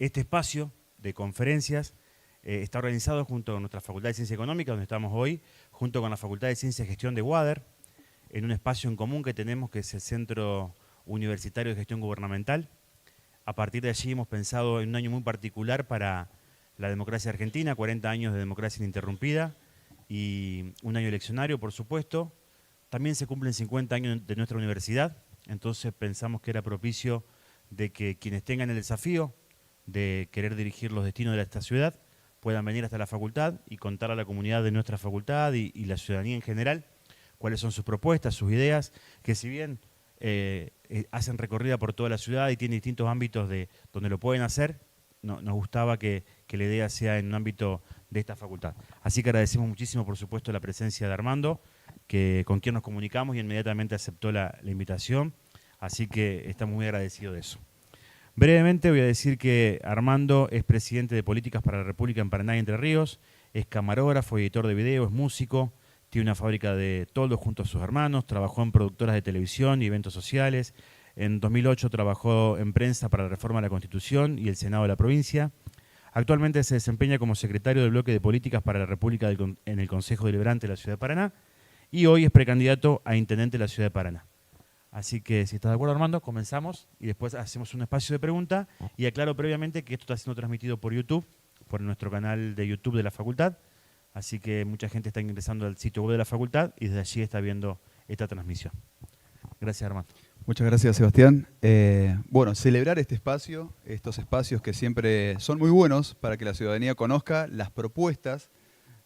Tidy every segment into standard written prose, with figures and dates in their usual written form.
Este espacio de conferencias está organizado junto con nuestra Facultad de Ciencia Económica, donde estamos hoy, junto con la Facultad de Ciencia y Gestión de UADER, en un espacio en común que tenemos, que es el Centro Universitario de Gestión Gubernamental. A partir de allí hemos pensado en un año muy particular para la democracia argentina, 40 años de democracia ininterrumpida y un año eleccionario, por supuesto. También se cumplen 50 años de nuestra universidad, entonces pensamos que era propicio de que quienes tengan el desafío de querer dirigir los destinos de esta ciudad puedan venir hasta la facultad y contar a la comunidad de nuestra facultad y la ciudadanía en general cuáles son sus propuestas, sus ideas, que si bien hacen recorrida por toda la ciudad y tienen distintos ámbitos donde lo pueden hacer, nos gustaba que la idea sea en un ámbito de esta facultad. Así que agradecemos muchísimo, por supuesto, la presencia de Armando, con quien nos comunicamos y inmediatamente aceptó la invitación, así que estamos muy agradecidos de eso. Brevemente voy a decir que Armando es presidente de Políticas para la República en Paraná y Entre Ríos, es camarógrafo, editor de video, es músico, tiene una fábrica de toldos junto a sus hermanos, trabajó en productoras de televisión y eventos sociales. En 2008 trabajó en prensa para la reforma de la Constitución y el Senado de la provincia. Actualmente se desempeña como secretario del bloque de Políticas para la República en el Consejo Deliberante de la Ciudad de Paraná y hoy es precandidato a intendente de la Ciudad de Paraná. Así que, si estás de acuerdo, Armando, comenzamos y después hacemos un espacio de pregunta. Y aclaro previamente que esto está siendo transmitido por YouTube, por nuestro canal de YouTube de la facultad. Así que mucha gente está ingresando al sitio web de la facultad y desde allí está viendo esta transmisión. Gracias, Armando. Muchas gracias, Sebastián. Bueno, celebrar este espacio, estos espacios que siempre son muy buenos para que la ciudadanía conozca las propuestas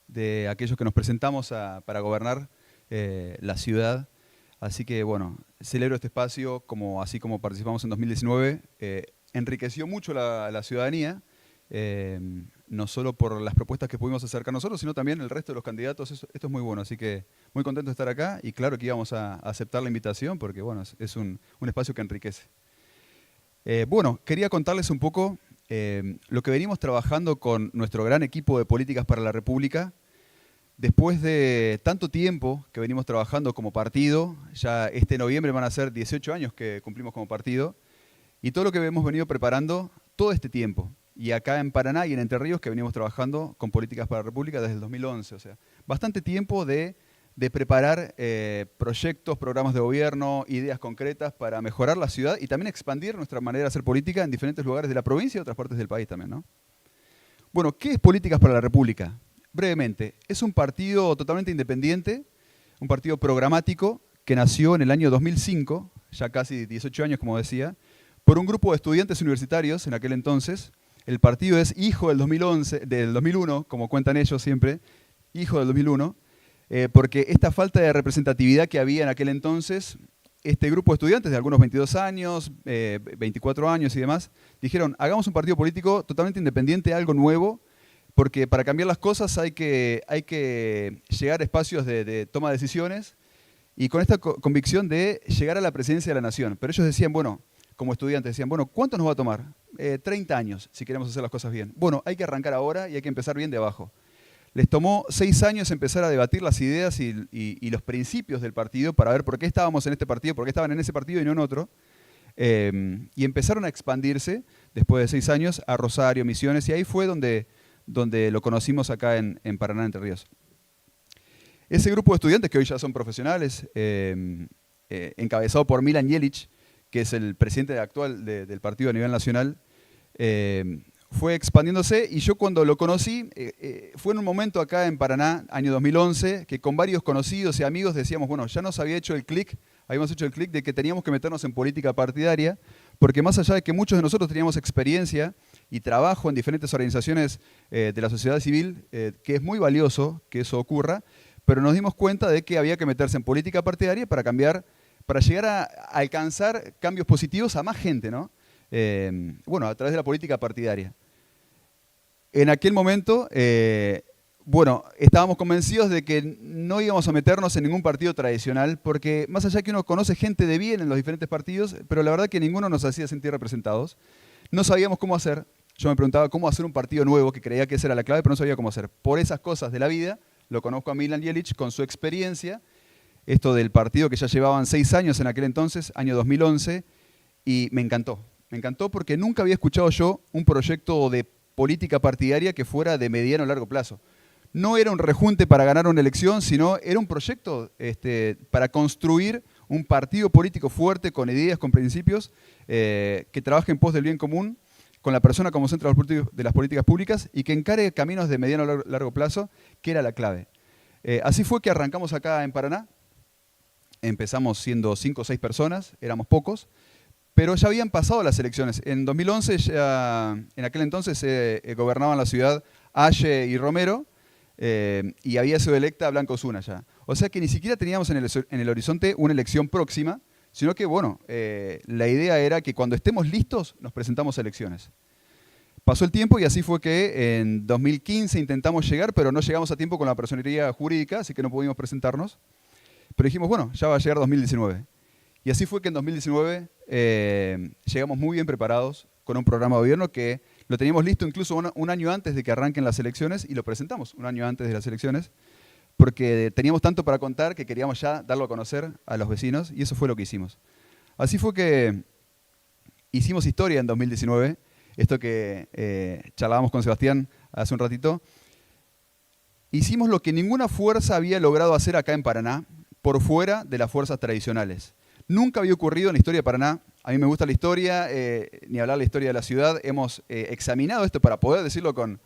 de aquellos que nos presentamos para gobernar la ciudad. Así que, bueno, celebro este espacio, así como participamos en 2019, enriqueció mucho la ciudadanía, no solo por las propuestas que pudimos acercar nosotros, sino también el resto de los candidatos. Esto es muy bueno, así que muy contento de estar acá y claro que íbamos a aceptar la invitación porque, bueno, es un espacio que enriquece. Bueno, quería contarles un poco lo que venimos trabajando con nuestro gran equipo de Políticas para la República. Después de tanto tiempo que venimos trabajando como partido, ya este noviembre van a ser 18 años que cumplimos como partido, y todo lo que hemos venido preparando todo este tiempo. Y acá en Paraná y en Entre Ríos que venimos trabajando con Políticas para la República desde el 2011. O sea, bastante tiempo de preparar proyectos, programas de gobierno, ideas concretas para mejorar la ciudad y también expandir nuestra manera de hacer política en diferentes lugares de la provincia y otras partes del país también, ¿no? Bueno, ¿qué es Políticas para la República? Brevemente, es un partido totalmente independiente, un partido programático que nació en el año 2005, ya casi 18 años como decía, por un grupo de estudiantes universitarios en aquel entonces. El partido es hijo del 2001, como cuentan ellos siempre, hijo del 2001, porque esta falta de representatividad que había en aquel entonces, este grupo de estudiantes de algunos 22 años, 24 años y demás, dijeron, hagamos un partido político totalmente independiente, algo nuevo, porque para cambiar las cosas hay que llegar a espacios de toma de decisiones y con esta convicción de llegar a la presidencia de la nación. Pero ellos decían, bueno, como estudiantes decían, bueno, ¿cuánto nos va a tomar? 30 años, si queremos hacer las cosas bien. Bueno, hay que arrancar ahora y hay que empezar bien de abajo. Les tomó 6 años empezar a debatir las ideas y los principios del partido para ver por qué estábamos en este partido, por qué estaban en ese partido y no en otro. Y empezaron a expandirse, después de 6 años, a Rosario, Misiones, y ahí fue donde lo conocimos acá en Paraná, Entre Ríos. Ese grupo de estudiantes, que hoy ya son profesionales, encabezado por Milan Jelic, que es el presidente actual del partido a nivel nacional, fue expandiéndose y yo cuando lo conocí, fue en un momento acá en Paraná, año 2011, que con varios conocidos y amigos decíamos, bueno, ya nos había hecho el clic, habíamos hecho el clic de que teníamos que meternos en política partidaria, porque más allá de que muchos de nosotros teníamos experiencia y trabajo en diferentes organizaciones de la sociedad civil, que es muy valioso que eso ocurra, pero nos dimos cuenta de que había que meterse en política partidaria para llegar a alcanzar cambios positivos a más gente, ¿no? Bueno, a través de la política partidaria. En aquel momento, bueno, estábamos convencidos de que no íbamos a meternos en ningún partido tradicional, porque más allá que uno conoce gente de bien en los diferentes partidos, pero la verdad que ninguno nos hacía sentir representados. No sabíamos cómo hacer. Yo me preguntaba cómo hacer un partido nuevo, que creía que esa era la clave, pero no sabía cómo hacer. Por esas cosas de la vida, lo conozco a Milan Jelic con su experiencia, esto del partido que ya llevaban 6 años en aquel entonces, año 2011, y me encantó. Me encantó porque nunca había escuchado yo un proyecto de política partidaria que fuera de mediano a largo plazo. No era un rejunte para ganar una elección, sino era un proyecto para construir un partido político fuerte, con ideas, con principios, que trabaje en pos del bien común, con la persona como centro de las políticas públicas y que encare caminos de mediano a largo plazo, que era la clave. Así fue que arrancamos acá en Paraná. Empezamos siendo 5 o 6 personas, éramos pocos, pero ya habían pasado las elecciones. En 2011, en aquel entonces, gobernaban la ciudad Aye y Romero, y había sido electa Blanca Osuna ya. O sea que ni siquiera teníamos en el horizonte una elección próxima, sino que, bueno, la idea era que cuando estemos listos nos presentamos a elecciones. Pasó el tiempo y así fue que en 2015 intentamos llegar, pero no llegamos a tiempo con la personería jurídica, así que no pudimos presentarnos. Pero dijimos, bueno, ya va a llegar 2019. Y así fue que en 2019 llegamos muy bien preparados con un programa de gobierno que lo teníamos listo incluso un año antes de que arranquen las elecciones y lo presentamos un año antes de las elecciones porque teníamos tanto para contar que queríamos ya darlo a conocer a los vecinos y eso fue lo que hicimos. Así fue que hicimos historia en 2019, esto que charlábamos con Sebastián hace un ratito. Hicimos lo que ninguna fuerza había logrado hacer acá en Paraná por fuera de las fuerzas tradicionales. Nunca había ocurrido en la historia de Paraná. A mí me gusta la historia, ni hablar de la historia de la ciudad. Hemos examinado esto para poder decirlo con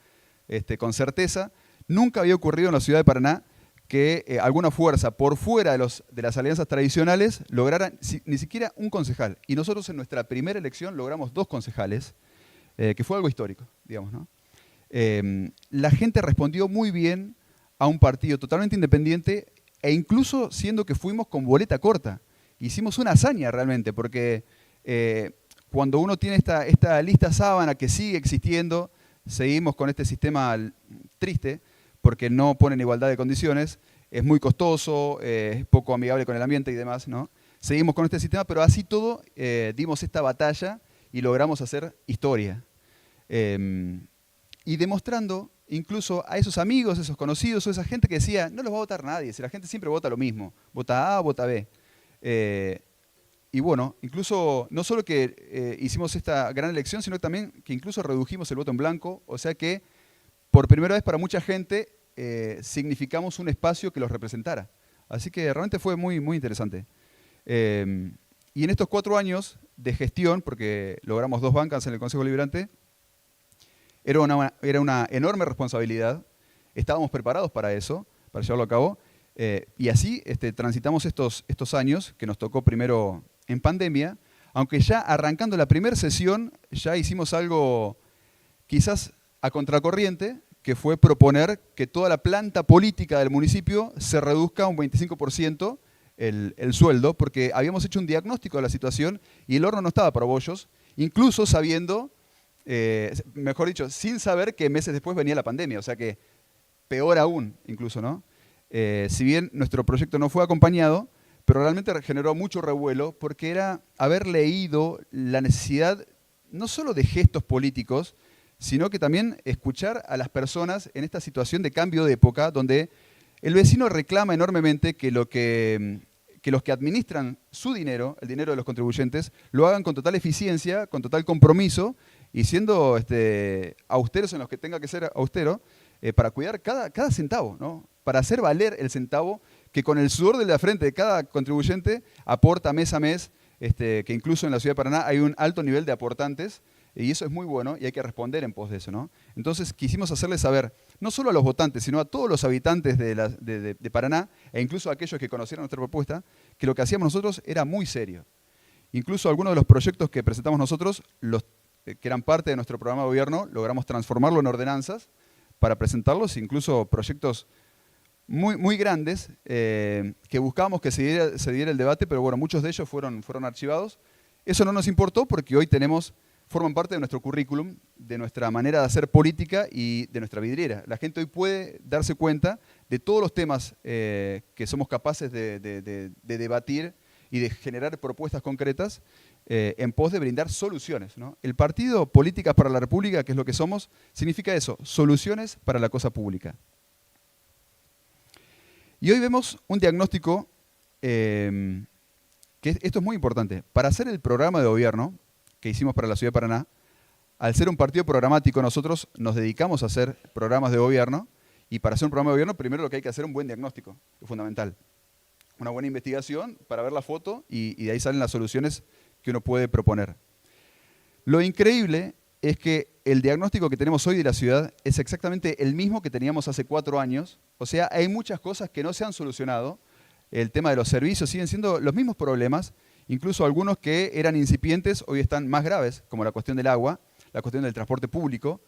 certeza. Nunca había ocurrido en la ciudad de Paraná que alguna fuerza por fuera de las alianzas tradicionales lograra ni siquiera un concejal. Y nosotros en nuestra primera elección logramos 2 concejales, que fue algo histórico, digamos, ¿no? La gente respondió muy bien a un partido totalmente independiente e incluso siendo que fuimos con boleta corta. Hicimos una hazaña realmente, porque cuando uno tiene esta lista sábana que sigue existiendo, seguimos con este sistema triste, porque no ponen igualdad de condiciones, es muy costoso, es poco amigable con el ambiente y demás, ¿no? Seguimos con este sistema, pero así todo dimos esta batalla y logramos hacer historia. Y demostrando incluso a esos amigos, esos conocidos, o esa gente que decía, no los va a votar nadie, si la gente siempre vota lo mismo, vota A, vota B. Y bueno, incluso no solo que hicimos esta gran elección, sino también que incluso redujimos el voto en blanco, o sea que por primera vez para mucha gente significamos un espacio que los representara. Así que realmente fue muy, muy interesante. Y en estos 4 años de gestión, porque logramos 2 bancas en el Consejo Deliberante, era una enorme responsabilidad, estábamos preparados para eso, para llevarlo a cabo, y así transitamos estos años, que nos tocó primero en pandemia, aunque ya arrancando la primera sesión, ya hicimos algo quizás a contracorriente, que fue proponer que toda la planta política del municipio se reduzca un 25% el sueldo, porque habíamos hecho un diagnóstico de la situación y el horno no estaba para bollos, incluso sabiendo, mejor dicho, sin saber que meses después venía la pandemia, o sea que peor aún incluso, ¿no? Si bien nuestro proyecto no fue acompañado, pero realmente generó mucho revuelo porque era haber leído la necesidad no solo de gestos políticos, sino que también escuchar a las personas en esta situación de cambio de época, donde el vecino reclama enormemente que los que administran su dinero, el dinero de los contribuyentes, lo hagan con total eficiencia, con total compromiso y siendo austeros en los que tenga que ser austero, para cuidar cada centavo, ¿no? Para hacer valer el centavo que con el sudor de la frente de cada contribuyente aporta mes a mes, que incluso en la ciudad de Paraná hay un alto nivel de aportantes, y eso es muy bueno y hay que responder en pos de eso, ¿no? Entonces quisimos hacerles saber, no solo a los votantes, sino a todos los habitantes de Paraná, e incluso a aquellos que conocieron nuestra propuesta, que lo que hacíamos nosotros era muy serio. Incluso algunos de los proyectos que presentamos nosotros, que eran parte de nuestro programa de gobierno, logramos transformarlo en ordenanzas para presentarlos, incluso proyectos muy, muy grandes, que buscábamos que se diera el debate, pero bueno, muchos de ellos fueron archivados. Eso no nos importó porque hoy forman parte de nuestro currículum, de nuestra manera de hacer política y de nuestra vidriera. La gente hoy puede darse cuenta de todos los temas que somos capaces de debatir y de generar propuestas concretas en pos de brindar soluciones, ¿no? El partido Políticas para la República, que es lo que somos, significa eso, soluciones para la cosa pública. Y hoy vemos un diagnóstico, que esto es muy importante. Para hacer el programa de gobierno, que hicimos para la Ciudad de Paraná, al ser un partido programático, nosotros nos dedicamos a hacer programas de gobierno, y para hacer un programa de gobierno, primero lo que hay que hacer es un buen diagnóstico, es fundamental. Una buena investigación para ver la foto y de ahí salen las soluciones que uno puede proponer. Lo increíble es que el diagnóstico que tenemos hoy de la ciudad es exactamente el mismo que teníamos hace 4 años. O sea, hay muchas cosas que no se han solucionado. El tema de los servicios siguen siendo los mismos problemas, incluso algunos que eran incipientes hoy están más graves, como la cuestión del agua, la cuestión del transporte público.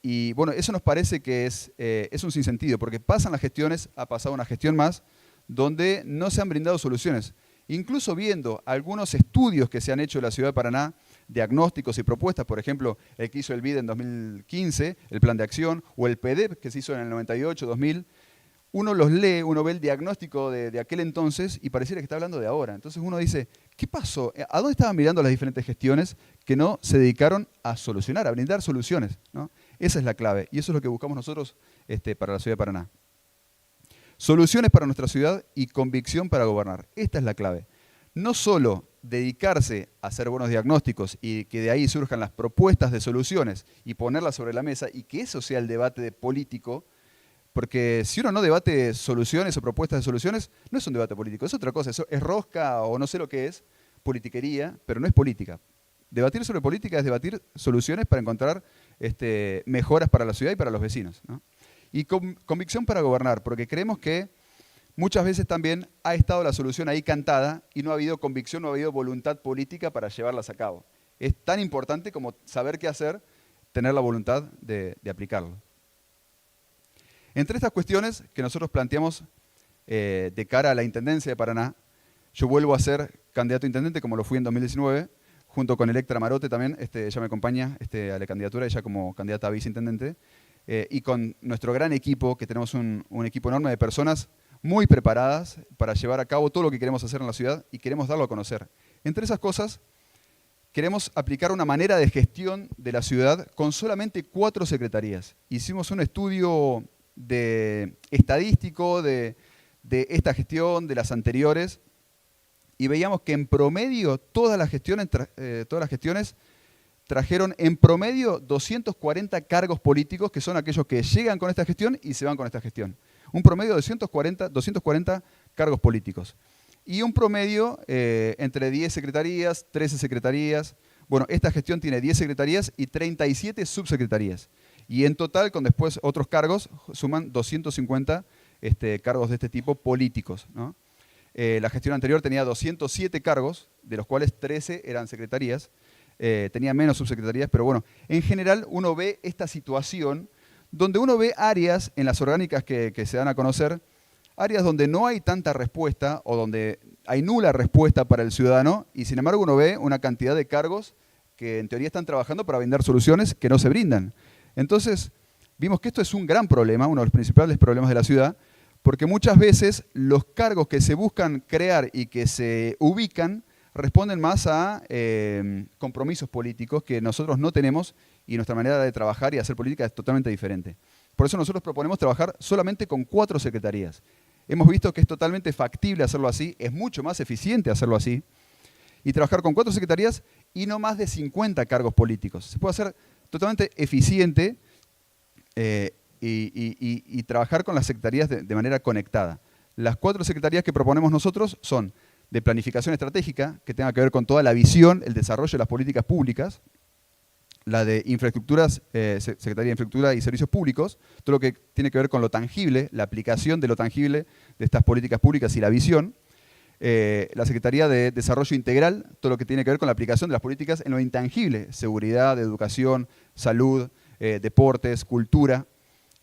Y bueno, eso nos parece que es un sinsentido, porque pasan las gestiones, ha pasado una gestión más, donde no se han brindado soluciones. Incluso viendo algunos estudios que se han hecho en la Ciudad de Paraná, diagnósticos y propuestas, por ejemplo, el que hizo el BID en 2015, el Plan de Acción, o el PEDEP que se hizo en el 98, 2000, uno los lee, uno ve el diagnóstico de aquel entonces y pareciera que está hablando de ahora. Entonces uno dice, ¿qué pasó? ¿A dónde estaban mirando las diferentes gestiones que no se dedicaron a solucionar, a brindar soluciones, ¿no? Esa es la clave y eso es lo que buscamos nosotros para la Ciudad de Paraná. Soluciones para nuestra ciudad y convicción para gobernar. Esta es la clave. No solo dedicarse a hacer buenos diagnósticos y que de ahí surjan las propuestas de soluciones y ponerlas sobre la mesa y que eso sea el debate político, porque si uno no debate soluciones o propuestas de soluciones, no es un debate político, es otra cosa, eso es rosca o no sé lo que es, politiquería, pero no es política. Debatir sobre política es debatir soluciones para encontrar mejoras para la ciudad y para los vecinos, ¿no? Y convicción para gobernar, porque creemos que muchas veces también ha estado la solución ahí cantada y no ha habido convicción, no ha habido voluntad política para llevarlas a cabo. Es tan importante como saber qué hacer, tener la voluntad de aplicarlo. Entre estas cuestiones que nosotros planteamos de cara a la Intendencia de Paraná, yo vuelvo a ser candidato a intendente como lo fui en 2019, junto con Electra Marote también, ella me acompaña a la candidatura, ella como candidata a viceintendente, y con nuestro gran equipo, que tenemos un equipo enorme de personas muy preparadas para llevar a cabo todo lo que queremos hacer en la ciudad y queremos darlo a conocer. Entre esas cosas, queremos aplicar una manera de gestión de la ciudad con solamente 4 secretarías. Hicimos un estudio estadístico de esta gestión, de las anteriores, y veíamos que en promedio todas las gestiones trajeron en promedio 240 cargos políticos, que son aquellos que llegan con esta gestión y se van con esta gestión. Un promedio de 240 cargos políticos. Y un promedio entre 10 secretarías, 13 secretarías. Bueno, esta gestión tiene 10 secretarías y 37 subsecretarías. Y en total, con después otros cargos, suman 250 cargos de este tipo políticos, ¿no? La gestión anterior tenía 207 cargos, de los cuales 13 eran secretarías. Tenía menos subsecretarías, pero bueno, en general uno ve esta situación donde uno ve áreas en las orgánicas que se dan a conocer, áreas donde no hay tanta respuesta o donde hay nula respuesta para el ciudadano y sin embargo uno ve una cantidad de cargos que en teoría están trabajando para brindar soluciones que no se brindan. Entonces vimos que esto es un gran problema, uno de los principales problemas de la ciudad, porque muchas veces los cargos que se buscan crear y que se ubican responden más a compromisos políticos que nosotros no tenemos y nuestra manera de trabajar y hacer política es totalmente diferente. Por eso nosotros proponemos trabajar solamente con 4 secretarías. Hemos visto que es totalmente factible hacerlo así, es mucho más eficiente hacerlo así, y trabajar con 4 secretarías y no más de 50 cargos políticos. Se puede hacer totalmente eficiente y trabajar con las secretarías de manera conectada. Las 4 secretarías que proponemos nosotros son de planificación estratégica, que tenga que ver con toda la visión, el desarrollo de las políticas públicas, la de infraestructuras, Secretaría de Infraestructura y Servicios Públicos, todo lo que tiene que ver con lo tangible, la aplicación de lo tangible de estas políticas públicas y la visión, la Secretaría de Desarrollo Integral, todo lo que tiene que ver con la aplicación de las políticas en lo intangible, seguridad, educación, salud, deportes, cultura,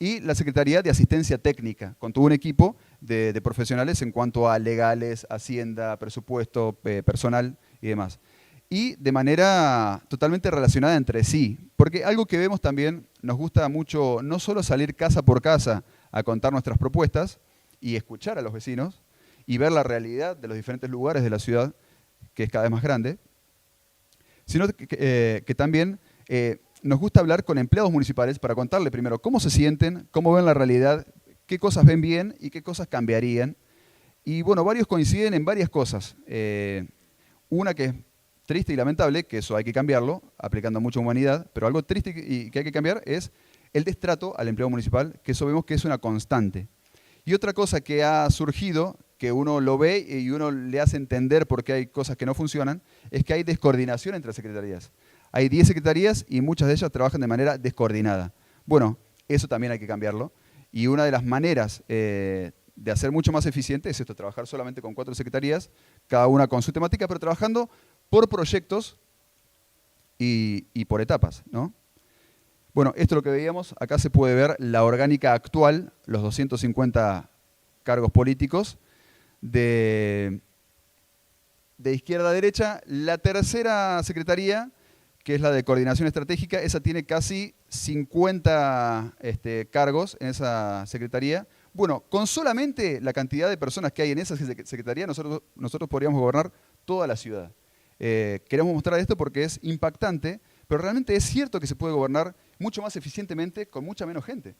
y la Secretaría de Asistencia Técnica, con todo un equipo de profesionales en cuanto a legales, hacienda, presupuesto, personal y demás. Y de manera totalmente relacionada entre sí, porque algo que vemos también, nos gusta mucho no solo salir casa por casa a contar nuestras propuestas y escuchar a los vecinos y ver la realidad de los diferentes lugares de la ciudad, que es cada vez más grande, sino que también nos gusta hablar con empleados municipales para contarle primero cómo se sienten, cómo ven la realidad, qué cosas ven bien y qué cosas cambiarían. Y bueno, varios coinciden en varias cosas. Una que triste y lamentable, que eso hay que cambiarlo, aplicando mucha humanidad, pero algo triste y que hay que cambiar es el destrato al empleado municipal, que eso vemos que es una constante. Y otra cosa que ha surgido, que uno lo ve y uno le hace entender por qué hay cosas que no funcionan, es que hay descoordinación entre secretarías. Hay 10 secretarías y muchas de ellas trabajan de manera descoordinada. Bueno, eso también hay que cambiarlo. Y una de las maneras de hacer mucho más eficiente es esto, trabajar solamente con 4 secretarías, cada una con su temática, pero trabajando por proyectos y por etapas, ¿no? Bueno, esto es lo que veíamos. Acá se puede ver la orgánica actual, los 250 cargos políticos, de izquierda a derecha. La tercera secretaría, que es la de coordinación estratégica, esa tiene casi 50 cargos en esa secretaría. Bueno, con solamente la cantidad de personas que hay en esa secretaría, nosotros podríamos gobernar toda la ciudad. Queremos mostrar esto porque es impactante, pero realmente es cierto que se puede gobernar mucho más eficientemente con mucha menos gente.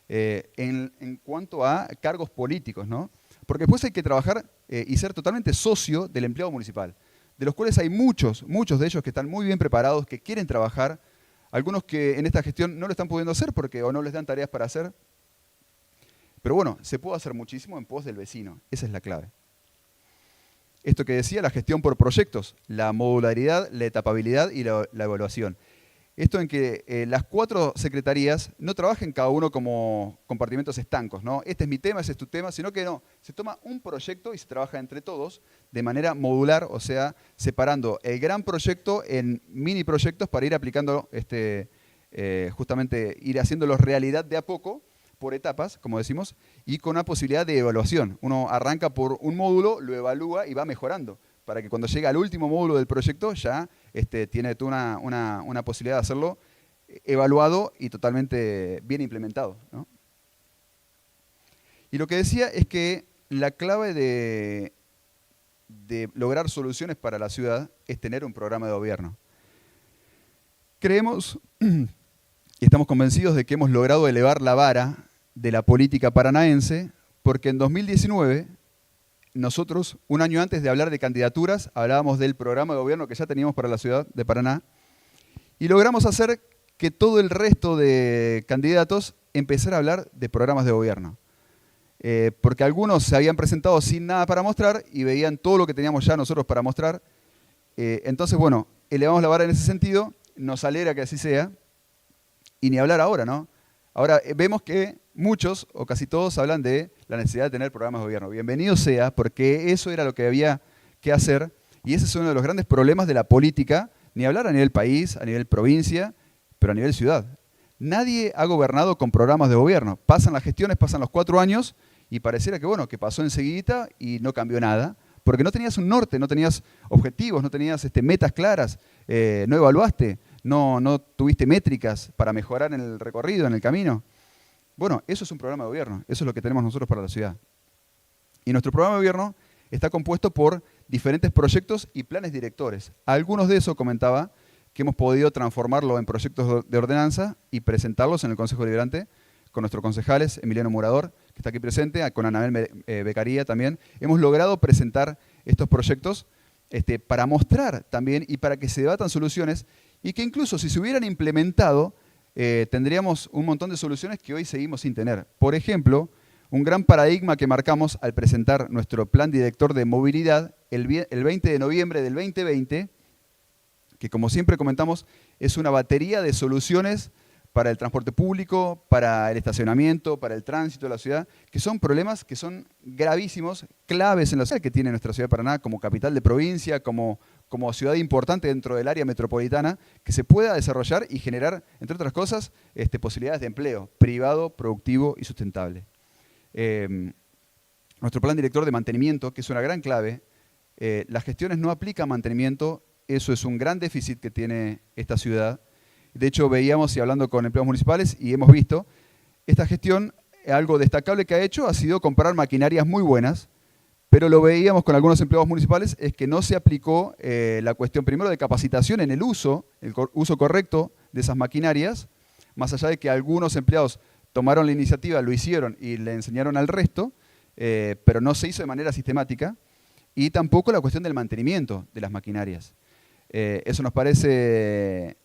En cuanto a cargos políticos, ¿no? Porque después hay que trabajar y ser totalmente socio del empleado municipal, de los cuales hay muchos de ellos que están muy bien preparados, que quieren trabajar, algunos que en esta gestión no lo están pudiendo hacer porque o no les dan tareas para hacer. Pero bueno, se puede hacer muchísimo en pos del vecino, esa es la clave. Esto que decía, la gestión por proyectos, la modularidad, la etapabilidad y la evaluación. Esto en que las 4 secretarías no trabajen cada uno como compartimentos estancos, ¿no? Este es mi tema, ese es tu tema, sino que no, se toma un proyecto y se trabaja entre todos de manera modular, o sea, separando el gran proyecto en mini proyectos para ir aplicando, justamente ir haciéndolos realidad de a poco, por etapas, como decimos, y con una posibilidad de evaluación. Uno arranca por un módulo, lo evalúa y va mejorando, para que cuando llega al último módulo del proyecto ya tiene toda una posibilidad de hacerlo evaluado y totalmente bien implementado, ¿no? Y lo que decía es que la clave de lograr soluciones para la ciudad es tener un programa de gobierno. Creemos y estamos convencidos de que hemos logrado elevar la vara de la política paranaense, porque en 2019 nosotros, un año antes de hablar de candidaturas, hablábamos del programa de gobierno que ya teníamos para la ciudad de Paraná y logramos hacer que todo el resto de candidatos empezara a hablar de programas de gobierno. Porque algunos se habían presentado sin nada para mostrar y veían todo lo que teníamos ya nosotros para mostrar. Entonces, bueno, elevamos la vara en ese sentido, nos alegra que así sea, y ni hablar ahora, ¿no? Ahora vemos que muchos o casi todos hablan de la necesidad de tener programas de gobierno. Bienvenido sea, porque eso era lo que había que hacer y ese es uno de los grandes problemas de la política, ni hablar a nivel país, a nivel provincia, pero a nivel ciudad. Nadie ha gobernado con programas de gobierno. Pasan las gestiones, pasan los 4 años y pareciera que, bueno, que pasó enseguida y no cambió nada, porque no tenías un norte, no tenías objetivos, no tenías metas claras, no evaluaste, no tuviste métricas para mejorar en el recorrido, en el camino. Bueno, eso es un programa de gobierno, eso es lo que tenemos nosotros para la ciudad. Y nuestro programa de gobierno está compuesto por diferentes proyectos y planes directores. Algunos de esos comentaba que hemos podido transformarlo en proyectos de ordenanza y presentarlos en el Consejo Deliberante con nuestros concejales, Emiliano Murador, que está aquí presente, con Anabel Becaría también. Hemos logrado presentar estos proyectos para mostrar también y para que se debatan soluciones y que incluso si se hubieran implementado, tendríamos un montón de soluciones que hoy seguimos sin tener. Por ejemplo, un gran paradigma que marcamos al presentar nuestro plan director de movilidad el 20 de noviembre del 2020, que como siempre comentamos, es una batería de soluciones para el transporte público, para el estacionamiento, para el tránsito de la ciudad, que son problemas que son gravísimos, claves en la ciudad que tiene nuestra ciudad de Paraná como capital de provincia, como ciudad importante dentro del área metropolitana, que se pueda desarrollar y generar, entre otras cosas, posibilidades de empleo privado, productivo y sustentable. Nuestro plan director de mantenimiento, que es una gran clave, las gestiones no aplican mantenimiento, eso es un gran déficit que tiene esta ciudad. De hecho, veíamos y hablando con empleados municipales y hemos visto, esta gestión, algo destacable que ha hecho ha sido comprar maquinarias muy buenas, pero lo veíamos con algunos empleados municipales, es que no se aplicó la cuestión primero de capacitación en el uso correcto de esas maquinarias, más allá de que algunos empleados tomaron la iniciativa, lo hicieron y le enseñaron al resto, pero no se hizo de manera sistemática, y tampoco la cuestión del mantenimiento de las maquinarias. Eso nos parece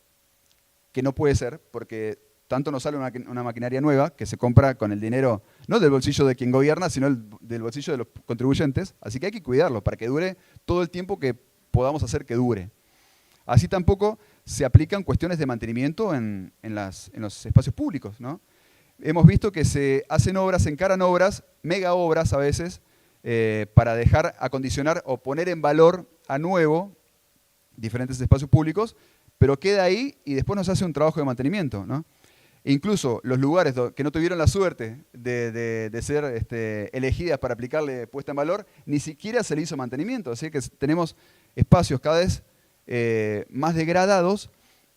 que no puede ser, porque tanto nos sale una maquinaria nueva que se compra con el dinero, no del bolsillo de quien gobierna, sino del bolsillo de los contribuyentes. Así que hay que cuidarlo para que dure todo el tiempo que podamos hacer que dure. Así tampoco se aplican cuestiones de mantenimiento en los espacios públicos, ¿no? Hemos visto que se hacen obras, se encaran obras, mega obras a veces, para dejar acondicionar o poner en valor a nuevo diferentes espacios públicos, pero queda ahí y después nos hace un trabajo de mantenimiento, ¿no? E incluso los lugares que no tuvieron la suerte de ser elegidas para aplicarle puesta en valor, ni siquiera se le hizo mantenimiento. Así que tenemos espacios cada vez más degradados,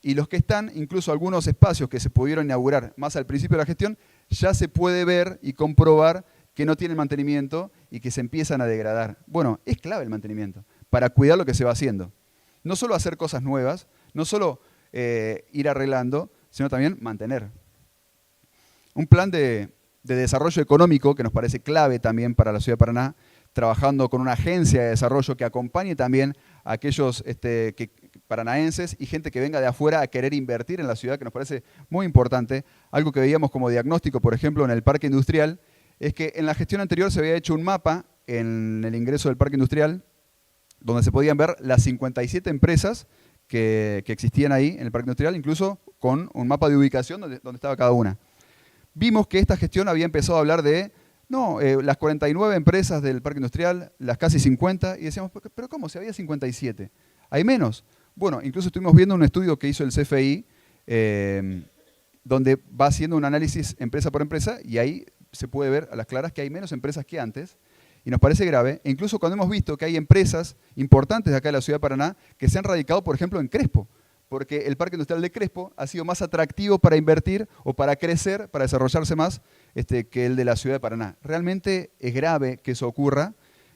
y los que están, incluso algunos espacios que se pudieron inaugurar más al principio de la gestión, ya se puede ver y comprobar que no tienen mantenimiento y que se empiezan a degradar. Bueno, es clave el mantenimiento para cuidar lo que se va haciendo. No solo hacer cosas nuevas, no solo ir arreglando, sino también mantener. Un plan de desarrollo económico que nos parece clave también para la Ciudad de Paraná, trabajando con una agencia de desarrollo que acompañe también a aquellos paranaenses y gente que venga de afuera a querer invertir en la ciudad, que nos parece muy importante. Algo que veíamos como diagnóstico, por ejemplo, en el parque industrial, es que en la gestión anterior se había hecho un mapa en el ingreso del parque industrial, donde se podían ver las 57 empresas que existían ahí en el parque industrial, incluso con un mapa de ubicación donde estaba cada una. Vimos que esta gestión había empezado a hablar de las 49 empresas del parque industrial, las casi 50, y decíamos, ¿pero cómo? Si había 57. ¿Hay menos? Bueno, incluso estuvimos viendo un estudio que hizo el CFI, donde va haciendo un análisis empresa por empresa, y ahí se puede ver a las claras que hay menos empresas que antes, y nos parece grave. E incluso cuando hemos visto que hay empresas importantes de acá de la Ciudad de Paraná que se han radicado, por ejemplo, en Crespo, porque el Parque Industrial de Crespo ha sido más atractivo para invertir o para crecer, para desarrollarse más, que el de la Ciudad de Paraná. Realmente es grave que eso ocurra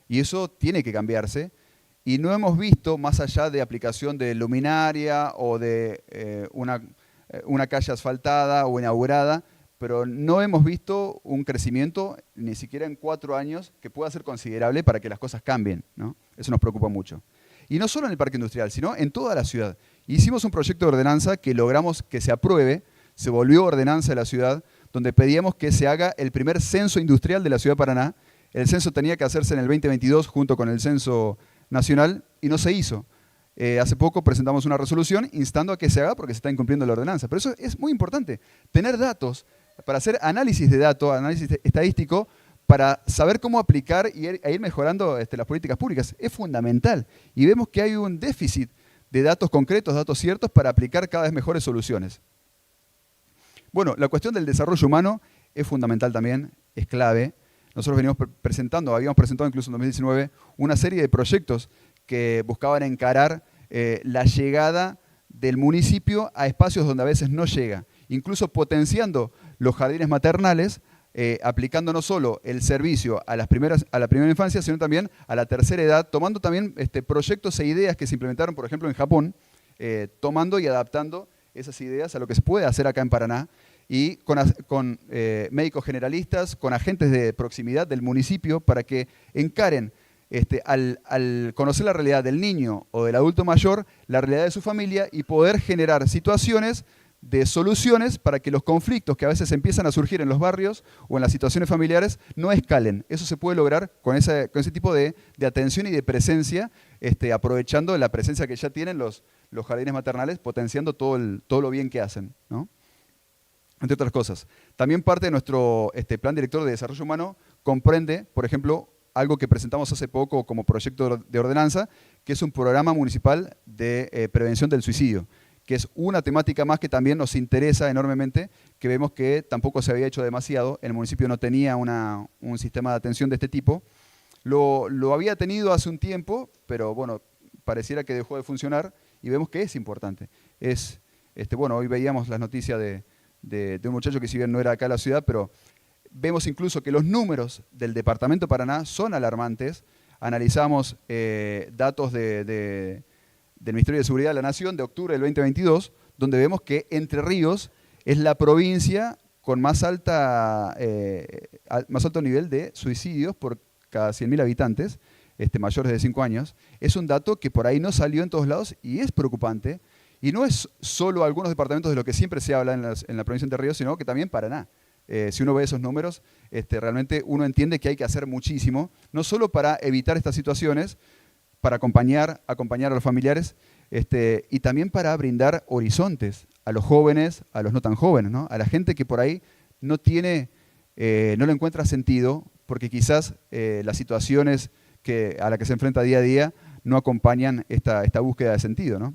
y eso tiene que cambiarse. Y no hemos visto, más allá de aplicación de luminaria o de una calle asfaltada o inaugurada, pero no hemos visto un crecimiento, ni siquiera en 4 años, que pueda ser considerable para que las cosas cambien, ¿no? Eso nos preocupa mucho. Y no solo en el parque industrial, sino en toda la ciudad. Hicimos un proyecto de ordenanza que logramos que se apruebe, se volvió ordenanza de la ciudad, donde pedíamos que se haga el primer censo industrial de la Ciudad de Paraná. El censo tenía que hacerse en el 2022 junto con el censo nacional y no se hizo. Hace poco presentamos una resolución instando a que se haga porque se está incumpliendo la ordenanza. Pero eso es muy importante, tener datos para hacer análisis de datos, análisis estadístico, para saber cómo aplicar e ir mejorando las políticas públicas. Es fundamental. Y vemos que hay un déficit de datos concretos, datos ciertos, para aplicar cada vez mejores soluciones. Bueno, la cuestión del desarrollo humano es fundamental también, es clave. Nosotros habíamos presentado incluso en 2019, una serie de proyectos que buscaban encarar la llegada del municipio a espacios donde a veces no llega, incluso potenciando los jardines maternales, aplicando no solo el servicio a la primera infancia, sino también a la tercera edad, tomando también proyectos e ideas que se implementaron, por ejemplo, en Japón, tomando y adaptando esas ideas a lo que se puede hacer acá en Paraná, y con médicos generalistas, con agentes de proximidad del municipio, para que encaren, al conocer la realidad del niño o del adulto mayor, la realidad de su familia, y poder generar situaciones de soluciones para que los conflictos que a veces empiezan a surgir en los barrios o en las situaciones familiares no escalen. Eso se puede lograr con ese tipo de atención y de presencia, aprovechando la presencia que ya tienen los jardines maternales, potenciando todo lo bien que hacen, ¿no? Entre otras cosas. También parte de nuestro plan director de desarrollo humano comprende, por ejemplo, algo que presentamos hace poco como proyecto de ordenanza, que es un programa municipal de prevención del suicidio, que es una temática más que también nos interesa enormemente, que vemos que tampoco se había hecho demasiado. El municipio no tenía un sistema de atención de este tipo. Lo había tenido hace un tiempo, pero bueno, pareciera que dejó de funcionar, y vemos que es importante. Bueno, hoy veíamos las noticias de un muchacho que, si bien no era acá en la ciudad, pero vemos incluso que los números del departamento de Paraná son alarmantes. Analizamos datos del Ministerio de Seguridad de la Nación de octubre del 2022, donde vemos que Entre Ríos es la provincia con más alto nivel de suicidios por cada 100.000 habitantes. mayores de 5 años, es un dato que por ahí no salió en todos lados y es preocupante. Y no es solo algunos departamentos de lo que siempre se habla en la provincia de Entre Ríos, sino que también Paraná. Si uno ve esos números, realmente uno entiende que hay que hacer muchísimo, no solo para evitar estas situaciones, para acompañar a los familiares, y también para brindar horizontes a los jóvenes, a los no tan jóvenes, ¿no? A la gente que por ahí no le encuentra sentido, porque quizás las situaciones a las que se enfrenta día a día no acompañan esta búsqueda de sentido, ¿no?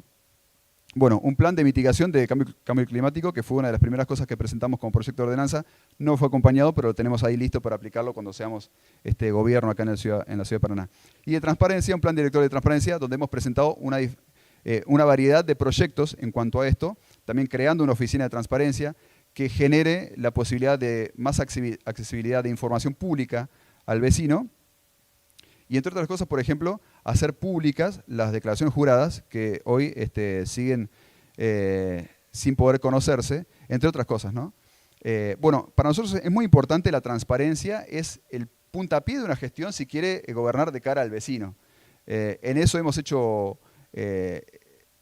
Bueno, un plan de mitigación de cambio climático, que fue una de las primeras cosas que presentamos como proyecto de ordenanza, no fue acompañado, pero lo tenemos ahí listo para aplicarlo cuando seamos gobierno acá en la ciudad de Paraná. Y de transparencia, un plan director de transparencia, donde hemos presentado una variedad de proyectos en cuanto a esto, también creando una oficina de transparencia que genere la posibilidad de más accesibilidad de información pública al vecino. Y entre otras cosas, por ejemplo, hacer públicas las declaraciones juradas que hoy siguen sin poder conocerse, entre otras cosas, ¿no? Bueno, para nosotros es muy importante la transparencia, es el puntapié de una gestión si quiere gobernar de cara al vecino. En eso hemos hecho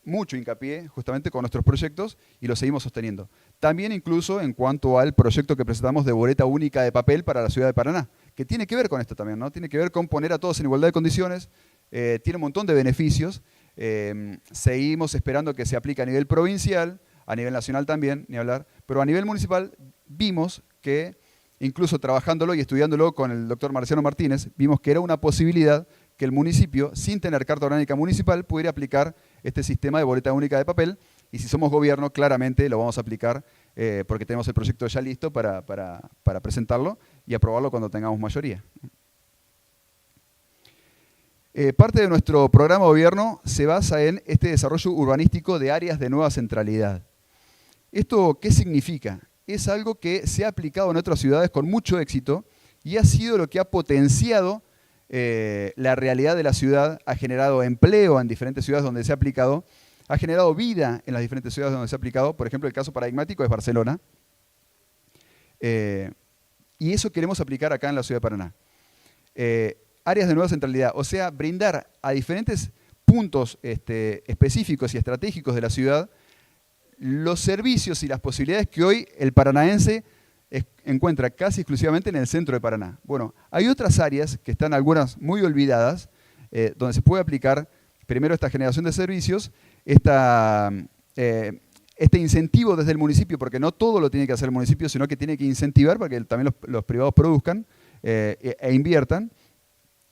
mucho hincapié justamente con nuestros proyectos y lo seguimos sosteniendo. También incluso en cuanto al proyecto que presentamos de boleta única de papel para la ciudad de Paraná, que tiene que ver con esto también, ¿no? Tiene que ver con poner a todos en igualdad de condiciones, tiene un montón de beneficios, seguimos esperando que se aplique a nivel provincial, a nivel nacional también, ni hablar, pero a nivel municipal vimos que, incluso trabajándolo y estudiándolo con el doctor Marciano Martínez, vimos que era una posibilidad que el municipio, sin tener carta orgánica municipal, pudiera aplicar este sistema de boleta única de papel, y si somos gobierno, claramente lo vamos a aplicar porque tenemos el proyecto ya listo para presentarlo y aprobarlo cuando tengamos mayoría. Parte de nuestro programa de gobierno se basa en este desarrollo urbanístico de áreas de nueva centralidad. ¿Esto qué significa? Es algo que se ha aplicado en otras ciudades con mucho éxito y ha sido lo que ha potenciado la realidad de la ciudad, ha generado empleo en diferentes ciudades donde se ha aplicado, ha generado vida en las diferentes ciudades donde se ha aplicado. Por ejemplo, el caso paradigmático es Barcelona. Y eso queremos aplicar acá en la ciudad de Paraná. Áreas de nueva centralidad, o sea, brindar a diferentes puntos específicos y estratégicos de la ciudad los servicios y las posibilidades que hoy el paranaense encuentra casi exclusivamente en el centro de Paraná. Bueno, hay otras áreas que están algunas muy olvidadas, donde se puede aplicar primero esta generación de servicios, este incentivo desde el municipio, porque no todo lo tiene que hacer el municipio, sino que tiene que incentivar para que también los privados produzcan e inviertan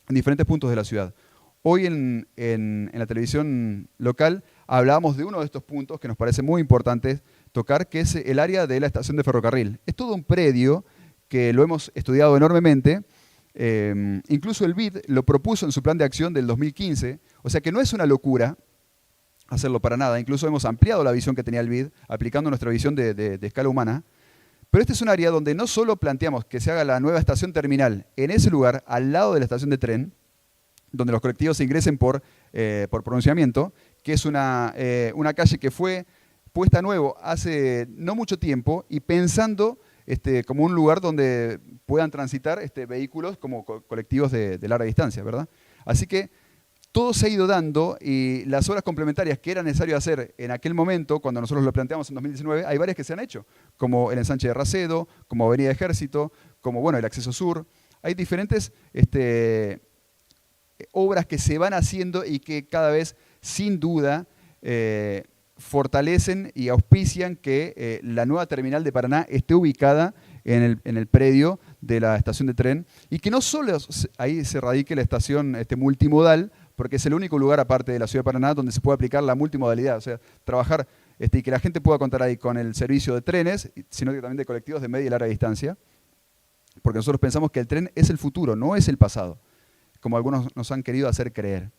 en diferentes puntos de la ciudad. Hoy en la televisión local hablábamos de uno de estos puntos que nos parece muy importante tocar, que es el área de la estación de ferrocarril. Es todo un predio que lo hemos estudiado enormemente, incluso el BID lo propuso en su plan de acción del 2015, o sea que no es una locura hacerlo para nada, incluso hemos ampliado la visión que tenía el BID, aplicando nuestra visión de escala humana, pero este es un área donde no solo planteamos que se haga la nueva estación terminal en ese lugar, al lado de la estación de tren, donde los colectivos se ingresen por pronunciamiento, que es una calle que fue puesta a nuevo hace no mucho tiempo y pensando como un lugar donde puedan transitar vehículos como colectivos de larga distancia, ¿verdad? Así que todo se ha ido dando y las obras complementarias que era necesario hacer en aquel momento, cuando nosotros lo planteamos en 2019, hay varias que se han hecho, como el ensanche de Racedo, como Avenida Ejército, como bueno, el acceso sur. Hay diferentes obras que se van haciendo y que cada vez, sin duda, fortalecen y auspician que la nueva terminal de Paraná esté ubicada en el predio de la estación de tren y que no solo ahí se radique la estación multimodal, porque es el único lugar aparte de la ciudad de Paraná donde se puede aplicar la multimodalidad, o sea, trabajar y que la gente pueda contar ahí con el servicio de trenes, sino que también de colectivos de media y larga distancia, porque nosotros pensamos que el tren es el futuro, no es el pasado, como algunos nos han querido hacer creer.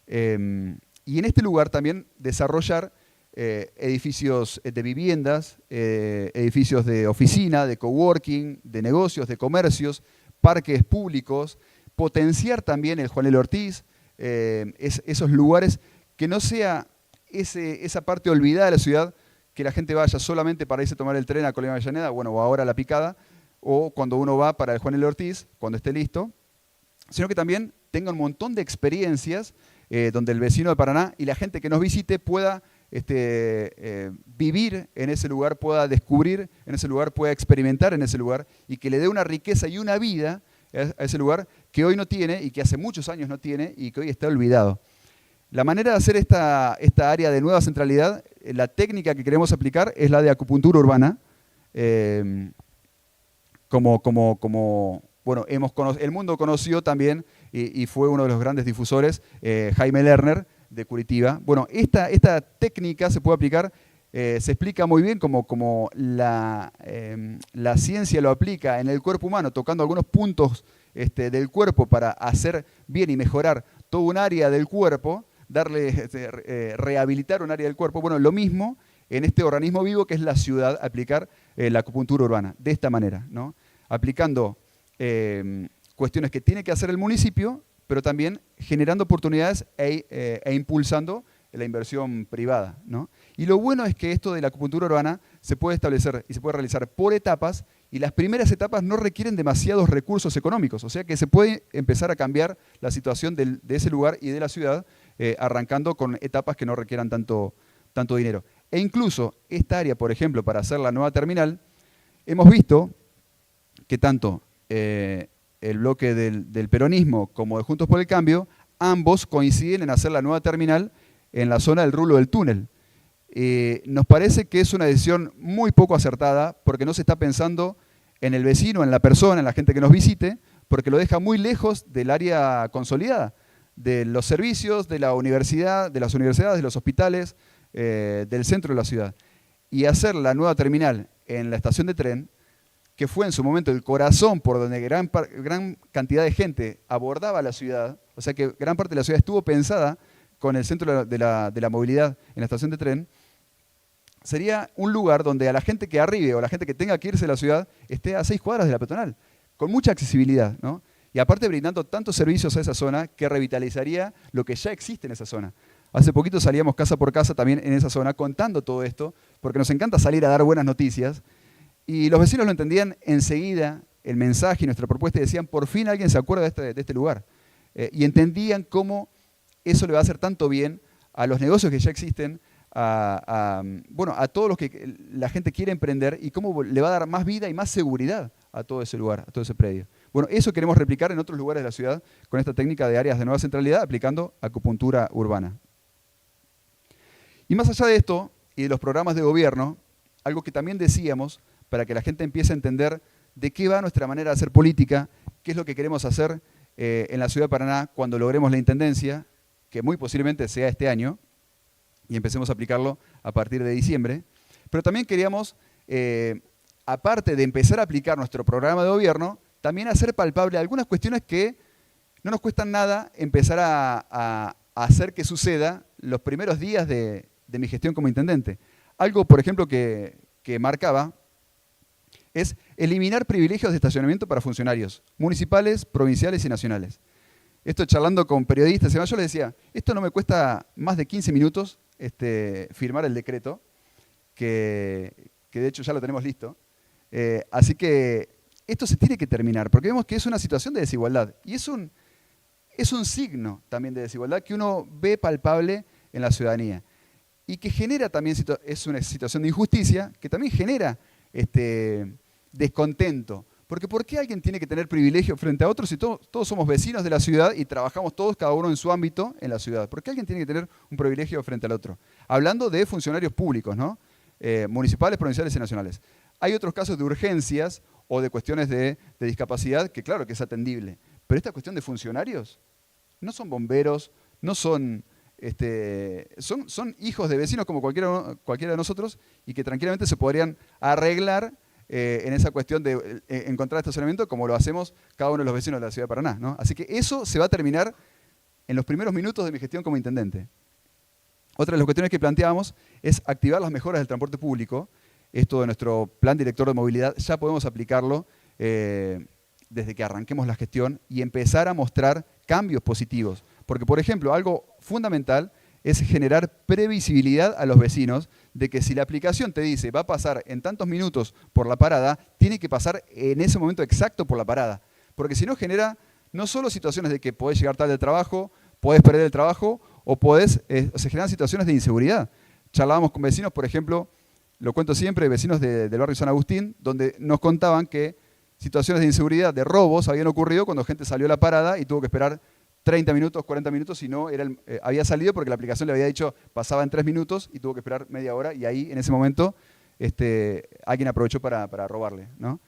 Y en este lugar también desarrollar edificios de viviendas, edificios de oficina, de coworking, de negocios, de comercios, parques públicos, potenciar también el Juan L. Ortiz, esos lugares, que no sea esa parte olvidada de la ciudad, que la gente vaya solamente para irse a tomar el tren a Colima Avellaneda, bueno, o ahora a La Picada, o cuando uno va para el Juan L. Ortiz, cuando esté listo, sino que también tenga un montón de experiencias donde el vecino de Paraná y la gente que nos visite pueda vivir en ese lugar, pueda descubrir en ese lugar, pueda experimentar en ese lugar y que le dé una riqueza y una vida a ese lugar que hoy no tiene y que hace muchos años no tiene y que hoy está olvidado. La manera de hacer esta área de nueva centralidad, la técnica que queremos aplicar es la de acupuntura urbana. Bueno, el mundo conoció también y fue uno de los grandes difusores, Jaime Lerner, de Curitiba. Bueno, esta técnica se puede aplicar, se explica muy bien como la ciencia lo aplica en el cuerpo humano, tocando algunos puntos del cuerpo para hacer bien y mejorar todo un área del cuerpo, rehabilitar un área del cuerpo. Bueno, lo mismo en este organismo vivo que es la ciudad, aplicar la acupuntura urbana, de esta manera, ¿no? Aplicando cuestiones que tiene que hacer el municipio, pero también generando oportunidades e impulsando la inversión privada, ¿no? Y lo bueno es que esto de la acupuntura urbana se puede establecer y se puede realizar por etapas, y las primeras etapas no requieren demasiados recursos económicos, o sea que se puede empezar a cambiar la situación de ese lugar y de la ciudad, arrancando con etapas que no requieran tanto dinero. E incluso esta área, por ejemplo, para hacer la nueva terminal, hemos visto que tanto el bloque del peronismo como de Juntos por el Cambio, ambos coinciden en hacer la nueva terminal en la zona del Rulo del Túnel. Nos parece que es una decisión muy poco acertada porque no se está pensando en el vecino, en la persona, en la gente que nos visite, porque lo deja muy lejos del área consolidada, de los servicios, de la universidad, de las universidades, de los hospitales, del centro de la ciudad. Y hacer la nueva terminal en la estación de tren, que fue en su momento el corazón por donde gran cantidad de gente abordaba la ciudad, o sea que gran parte de la ciudad estuvo pensada con el centro de la movilidad en la estación de tren, sería un lugar donde a la gente que arribe o a la gente que tenga que irse de la ciudad esté a 6 cuadras de la peatonal, con mucha accesibilidad, ¿no? Y aparte brindando tantos servicios a esa zona que revitalizaría lo que ya existe en esa zona. Hace poquito salíamos casa por casa también en esa zona contando todo esto, porque nos encanta salir a dar buenas noticias, y los vecinos lo entendían enseguida, el mensaje y nuestra propuesta, y decían, por fin alguien se acuerda de este lugar. Y entendían cómo eso le va a hacer tanto bien a los negocios que ya existen, a todo lo que la gente quiere emprender y cómo le va a dar más vida y más seguridad a todo ese lugar, a todo ese predio. Bueno, eso queremos replicar en otros lugares de la ciudad con esta técnica de áreas de nueva centralidad aplicando acupuntura urbana. Y más allá de esto y de los programas de gobierno, algo que también decíamos para que la gente empiece a entender de qué va nuestra manera de hacer política, qué es lo que queremos hacer en la ciudad de Paraná cuando logremos la intendencia, que muy posiblemente sea este año, y empecemos a aplicarlo a partir de diciembre. Pero también queríamos, aparte de empezar a aplicar nuestro programa de gobierno, también hacer palpable algunas cuestiones que no nos cuestan nada empezar a hacer que suceda los primeros días de mi gestión como intendente. Algo, por ejemplo, que marcaba es eliminar privilegios de estacionamiento para funcionarios municipales, provinciales y nacionales. Esto charlando con periodistas, yo les decía, esto no me cuesta más de 15 minutos firmar el decreto, que de hecho ya lo tenemos listo. Así que esto se tiene que terminar, porque vemos que es una situación de desigualdad. Y es un signo también de desigualdad que uno ve palpable en la ciudadanía. Y que genera también, es una situación de injusticia, que también genera descontento. Porque ¿por qué alguien tiene que tener privilegio frente a otros si todos somos vecinos de la ciudad y trabajamos todos, cada uno en su ámbito, en la ciudad? ¿Por qué alguien tiene que tener un privilegio frente al otro? Hablando de funcionarios públicos, ¿no? Municipales, provinciales y nacionales. Hay otros casos de urgencias o de cuestiones de discapacidad que claro que es atendible. Pero esta cuestión de funcionarios no son bomberos, no son hijos de vecinos como cualquiera de nosotros y que tranquilamente se podrían arreglar en esa cuestión de encontrar estacionamiento como lo hacemos cada uno de los vecinos de la ciudad de Paraná, ¿no? Así que eso se va a terminar en los primeros minutos de mi gestión como intendente. Otra de las cuestiones que planteábamos es activar las mejoras del transporte público. Esto de nuestro plan director de movilidad ya podemos aplicarlo desde que arranquemos la gestión y empezar a mostrar cambios positivos. Porque, por ejemplo, algo fundamental es generar previsibilidad a los vecinos de que si la aplicación te dice va a pasar en tantos minutos por la parada, tiene que pasar en ese momento exacto por la parada. Porque si no genera no solo situaciones de que podés llegar tarde al trabajo, podés perder el trabajo o se generan situaciones de inseguridad. Charlábamos con vecinos, por ejemplo, lo cuento siempre, vecinos del barrio San Agustín, donde nos contaban que situaciones de inseguridad, de robos, habían ocurrido cuando gente salió a la parada y tuvo que esperar 30 minutos, 40 minutos, y no había salido porque la aplicación le había dicho pasaba en 3 minutos y tuvo que esperar media hora, y ahí en ese momento alguien aprovechó para robarle, ¿no?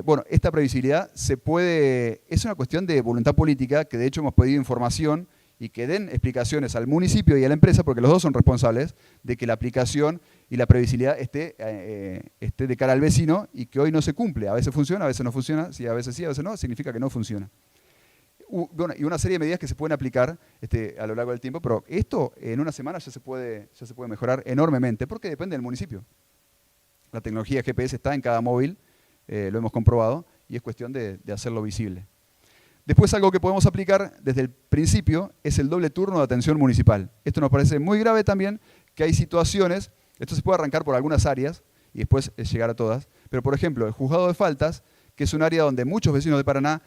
Bueno, esta previsibilidad es una cuestión de voluntad política, que de hecho hemos pedido información y que den explicaciones al municipio y a la empresa, porque los dos son responsables de que la aplicación y la previsibilidad esté de cara al vecino, y que hoy no se cumple. A veces funciona, a veces no funciona, si a veces sí, a veces no, significa que no funciona. Bueno, y una serie de medidas que se pueden aplicar a lo largo del tiempo, pero esto en una semana ya se puede mejorar enormemente, porque depende del municipio. La tecnología GPS está en cada móvil, lo hemos comprobado, y es cuestión de hacerlo visible. Después, algo que podemos aplicar desde el principio es el doble turno de atención municipal. Esto nos parece muy grave también, que hay situaciones, esto se puede arrancar por algunas áreas y después llegar a todas, pero por ejemplo, el juzgado de faltas, que es un área donde muchos vecinos de Paraná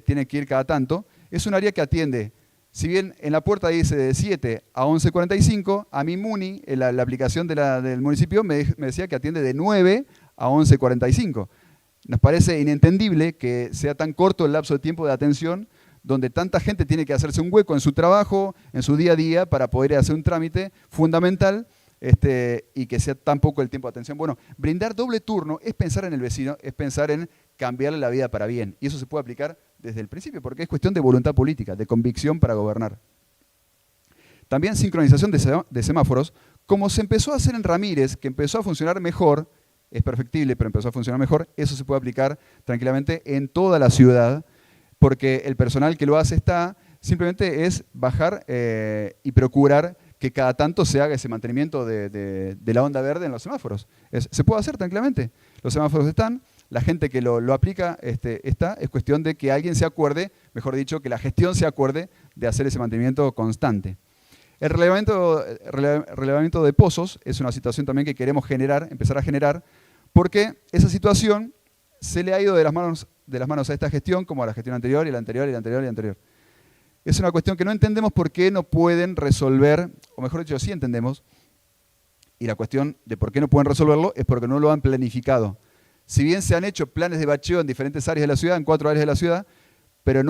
tienen que ir cada tanto, es un área que atiende, si bien en la puerta dice de 7 a 11:45, a mi Muni, la aplicación del municipio, me decía que atiende de 9 a 11:45. Nos parece inentendible que sea tan corto el lapso de tiempo de atención, donde tanta gente tiene que hacerse un hueco en su trabajo, en su día a día, para poder hacer un trámite fundamental, y que sea tan poco el tiempo de atención. Bueno, brindar doble turno es pensar en el vecino, es pensar en cambiarle la vida para bien. Y eso se puede aplicar desde el principio, porque es cuestión de voluntad política, de convicción para gobernar. También sincronización de semáforos, como se empezó a hacer en Ramírez, que empezó a funcionar mejor, es perfectible, pero empezó a funcionar mejor, eso se puede aplicar tranquilamente en toda la ciudad, porque el personal que lo hace simplemente es bajar y procurar que cada tanto se haga ese mantenimiento de la onda verde en los semáforos. Se puede hacer tranquilamente. Los semáforos están, la gente que lo aplica está, es cuestión de que alguien se acuerde, mejor dicho, que la gestión se acuerde de hacer ese mantenimiento constante. El relevamiento de pozos es una situación también que queremos empezar a generar, porque esa situación se le ha ido de las manos a esta gestión, como a la gestión anterior, y la anterior, y la anterior, y la anterior. Es una cuestión que no entendemos por qué no pueden resolver, o mejor dicho, sí entendemos, y la cuestión de por qué no pueden resolverlo es porque no lo han planificado. Si bien se han hecho planes de bacheo en diferentes áreas de la ciudad, en 4 áreas de la ciudad, pero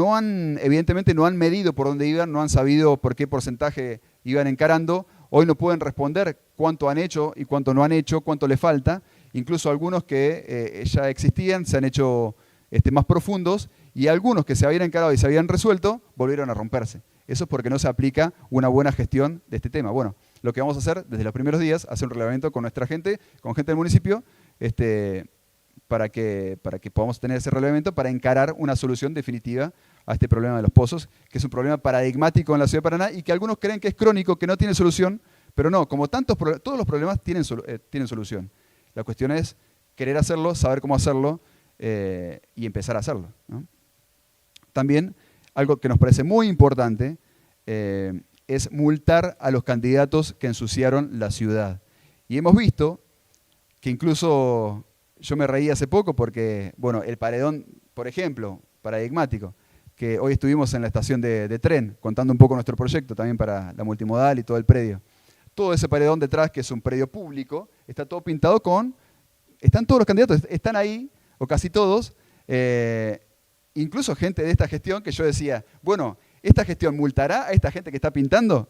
evidentemente no han medido por dónde iban, no han sabido por qué porcentaje iban encarando. Hoy no pueden responder cuánto han hecho y cuánto no han hecho, cuánto le falta. Incluso algunos que ya existían se han hecho más profundos, y algunos que se habían encarado y se habían resuelto volvieron a romperse. Eso es porque no se aplica una buena gestión de este tema. Bueno, lo que vamos a hacer desde los primeros días, hacer un reglamento con nuestra gente, con gente del municipio, para que podamos tener ese reglamento para encarar una solución definitiva a este problema de los pozos, que es un problema paradigmático en la ciudad de Paraná y que algunos creen que es crónico, que no tiene solución, pero no, como todos los problemas tienen solución. La cuestión es querer hacerlo, saber cómo hacerlo y empezar a hacerlo, ¿no? También, algo que nos parece muy importante es multar a los candidatos que ensuciaron la ciudad. Y hemos visto que incluso, yo me reí hace poco porque, bueno, el paredón, por ejemplo, paradigmático, que hoy estuvimos en la estación de tren, contando un poco nuestro proyecto también para la multimodal y todo el predio. Todo ese paredón detrás, que es un predio público, está todo pintado están todos los candidatos, están ahí, o casi todos, incluso gente de esta gestión que yo decía, bueno, ¿esta gestión multará a esta gente que está pintando?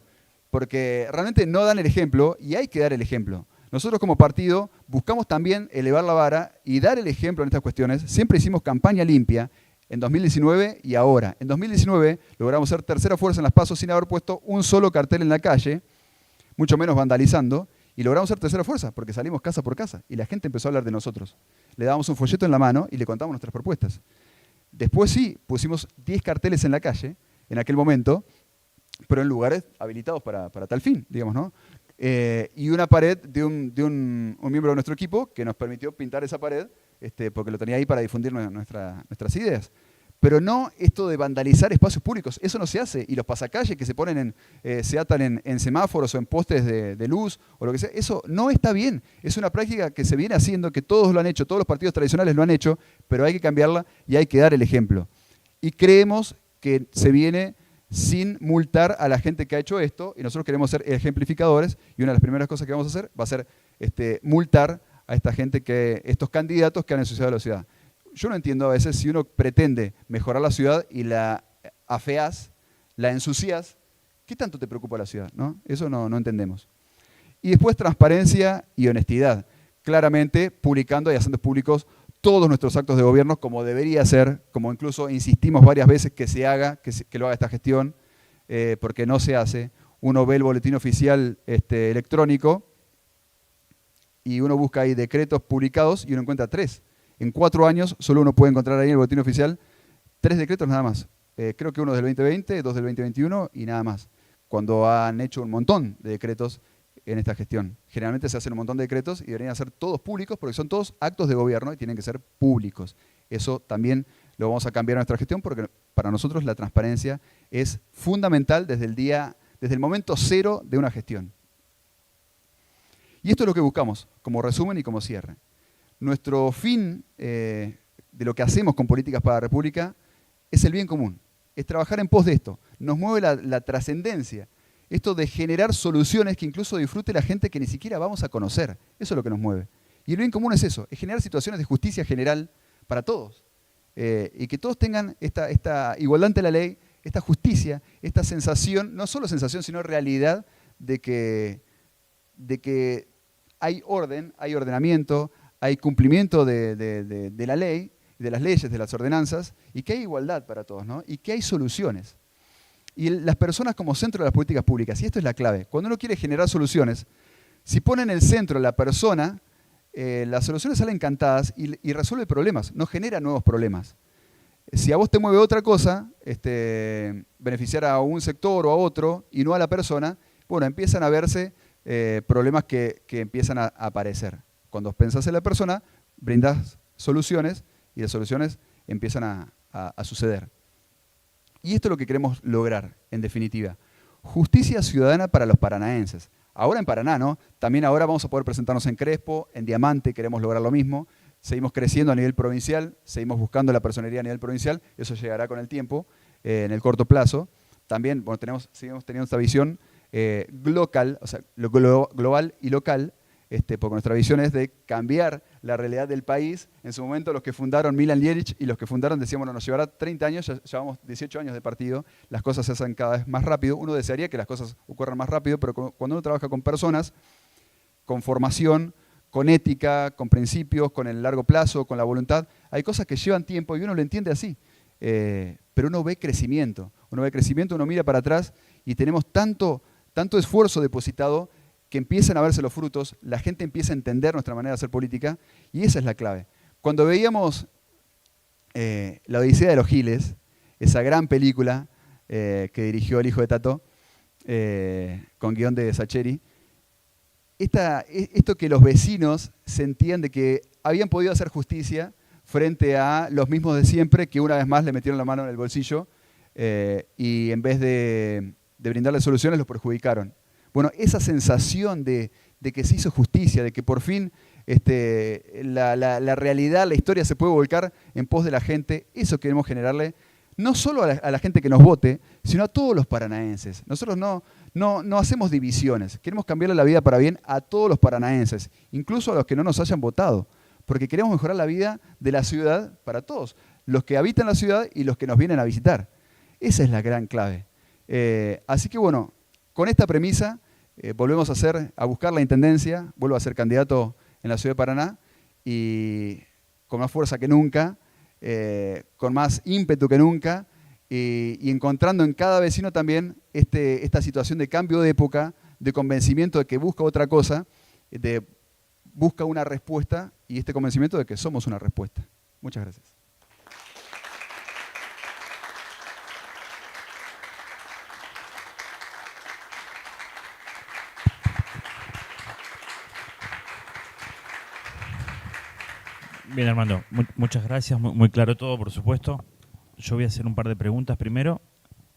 Porque realmente no dan el ejemplo y hay que dar el ejemplo. Nosotros como partido buscamos también elevar la vara y dar el ejemplo en estas cuestiones. Siempre hicimos campaña limpia en 2019 y ahora. En 2019 logramos ser tercera fuerza en las PASO sin haber puesto un solo cartel en la calle, mucho menos vandalizando, y logramos ser tercera fuerza porque salimos casa por casa y la gente empezó a hablar de nosotros. Le dábamos un folleto en la mano y le contamos nuestras propuestas. Después sí, pusimos 10 carteles en la calle, en aquel momento, pero en lugares habilitados para tal fin, digamos, ¿no? Y una pared de un miembro de nuestro equipo que nos permitió pintar esa pared, porque lo tenía ahí para difundir nuestras ideas. Pero no esto de vandalizar espacios públicos, eso no se hace. Y los pasacalles que se atan en semáforos o en postes de luz o lo que sea, eso no está bien. Es una práctica que se viene haciendo, que todos lo han hecho, todos los partidos tradicionales lo han hecho, pero hay que cambiarla y hay que dar el ejemplo. y creemos que se viene sin multar a la gente que ha hecho esto, y nosotros queremos ser ejemplificadores, y una de las primeras cosas que vamos a hacer va a ser multar a esta gente, estos candidatos que han ensuciado la ciudad. Yo no entiendo a veces si uno pretende mejorar la ciudad y la afeás, la ensucias, ¿qué tanto te preocupa la ciudad? ¿No? Eso no entendemos. Y después transparencia y honestidad, claramente publicando y haciendo públicos todos nuestros actos de gobierno como debería ser, como incluso insistimos varias veces que se haga, que lo haga esta gestión, porque no se hace. Uno ve el boletín oficial electrónico y uno busca ahí decretos publicados y uno encuentra 3. En 4 años solo uno puede encontrar ahí en el boletín oficial 3 decretos nada más. Creo que uno del 2020, 2 del 2021 y nada más. Cuando han hecho un montón de decretos en esta gestión. Generalmente se hacen un montón de decretos y deberían ser todos públicos porque son todos actos de gobierno y tienen que ser públicos. Eso también lo vamos a cambiar en nuestra gestión porque para nosotros la transparencia es fundamental desde el momento cero de una gestión. Y esto es lo que buscamos, como resumen y como cierre. Nuestro fin de lo que hacemos con Políticas para la República es el bien común, es trabajar en pos de esto. Nos mueve la trascendencia. Esto de generar soluciones que incluso disfrute la gente que ni siquiera vamos a conocer. Eso es lo que nos mueve. Y el bien común es eso, es generar situaciones de justicia general para todos. Y que todos tengan esta igualdad ante la ley, esta justicia, esta sensación, no solo sensación, sino realidad de que hay orden, hay ordenamiento, hay cumplimiento de la ley, de las leyes, de las ordenanzas, y que hay igualdad para todos, ¿no? Y que hay soluciones. Y las personas como centro de las políticas públicas, y esto es la clave, cuando uno quiere generar soluciones, si pone en el centro a la persona, las soluciones salen cantadas y resuelve problemas, no genera nuevos problemas. Si a vos te mueve otra cosa, beneficiar a un sector o a otro y no a la persona, bueno, empiezan a verse problemas que empiezan a aparecer. Cuando pensás en la persona, brindás soluciones y las soluciones empiezan a suceder. Y esto es lo que queremos lograr, en definitiva. Justicia ciudadana para los paranaenses. Ahora en Paraná, ¿no? También ahora vamos a poder presentarnos en Crespo, en Diamante, queremos lograr lo mismo. Seguimos creciendo a nivel provincial, seguimos buscando la personería a nivel provincial, eso llegará con el tiempo, en el corto plazo. También bueno, seguimos teniendo esta visión local, o sea, global y local, porque nuestra visión es de cambiar la realidad del país. En su momento los que fundaron Milan Ljerich y los que fundaron decíamos, bueno, nos llevará 30 años, ya llevamos 18 años de partido, las cosas se hacen cada vez más rápido. Uno desearía que las cosas ocurran más rápido, pero cuando uno trabaja con personas, con formación, con ética, con principios, con el largo plazo, con la voluntad, hay cosas que llevan tiempo y uno lo entiende así. Pero uno ve crecimiento, uno mira para atrás y tenemos tanto esfuerzo depositado que empiezan a verse los frutos, la gente empieza a entender nuestra manera de hacer política y esa es la clave. Cuando veíamos La Odisea de los Giles, esa gran película que dirigió el hijo de Tato, con guión de Sacheri, esto que los vecinos sentían de que habían podido hacer justicia frente a los mismos de siempre que una vez más le metieron la mano en el bolsillo y en vez de brindarles soluciones los perjudicaron. Bueno, esa sensación de que se hizo justicia, de que por fin la realidad, la historia se puede volcar en pos de la gente, eso queremos generarle no solo a la gente que nos vote, sino a todos los paranaenses. Nosotros no hacemos divisiones, queremos cambiarle la vida para bien a todos los paranaenses, incluso a los que no nos hayan votado, porque queremos mejorar la vida de la ciudad para todos, los que habitan la ciudad y los que nos vienen a visitar. Esa es la gran clave. Así que bueno, con esta premisa volvemos a buscar la intendencia, vuelvo a ser candidato en la ciudad de Paraná y con más fuerza que nunca, con más ímpetu que nunca y encontrando en cada vecino también esta situación de cambio de época, de convencimiento de que busca otra cosa, busca una respuesta y este convencimiento de que somos una respuesta. Muchas gracias. Bien, Armando, muchas gracias, muy claro todo, por supuesto. Yo voy a hacer un par de preguntas primero,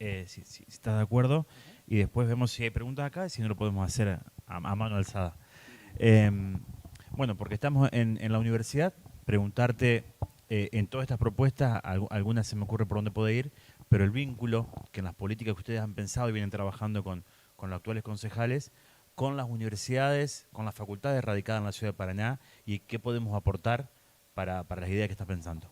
si estás de acuerdo, y después vemos si hay preguntas acá y si no lo podemos hacer a mano alzada. Bueno, porque estamos en la universidad, preguntarte En todas estas propuestas, algunas se me ocurre por dónde puede ir, pero el vínculo que en las políticas que ustedes han pensado y vienen trabajando con los actuales concejales, con las universidades, con las facultades radicadas en la ciudad de Paraná, y qué podemos aportar para las ideas que estás pensando.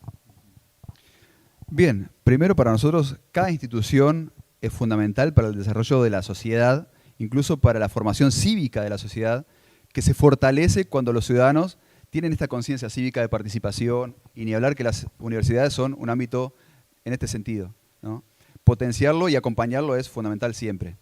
Bien, primero para nosotros cada institución es fundamental para el desarrollo de la sociedad, incluso para la formación cívica de la sociedad, que se fortalece cuando los ciudadanos tienen esta conciencia cívica de participación, y ni hablar que las universidades son un ámbito en este sentido, ¿no? Potenciarlo y acompañarlo es fundamental siempre.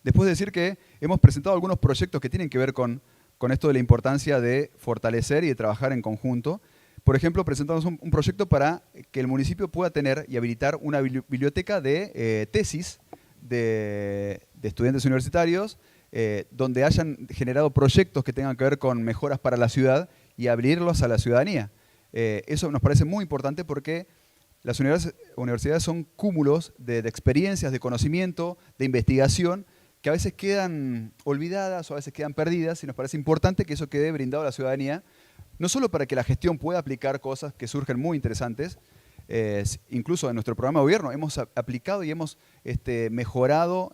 Después de decir que hemos presentado algunos proyectos que tienen que ver con esto de la importancia de fortalecer y de trabajar en conjunto. Por ejemplo, presentamos un proyecto para que el municipio pueda tener y habilitar una biblioteca de tesis de estudiantes universitarios, donde hayan generado proyectos que tengan que ver con mejoras para la ciudad y abrirlos a la ciudadanía. Eso nos parece muy importante porque las universidades son cúmulos de experiencias, de conocimiento, de investigación, que a veces quedan olvidadas o a veces quedan perdidas, y nos parece importante que eso quede brindado a la ciudadanía, no solo para que la gestión pueda aplicar cosas que surgen muy interesantes, incluso en nuestro programa de gobierno hemos aplicado y hemos mejorado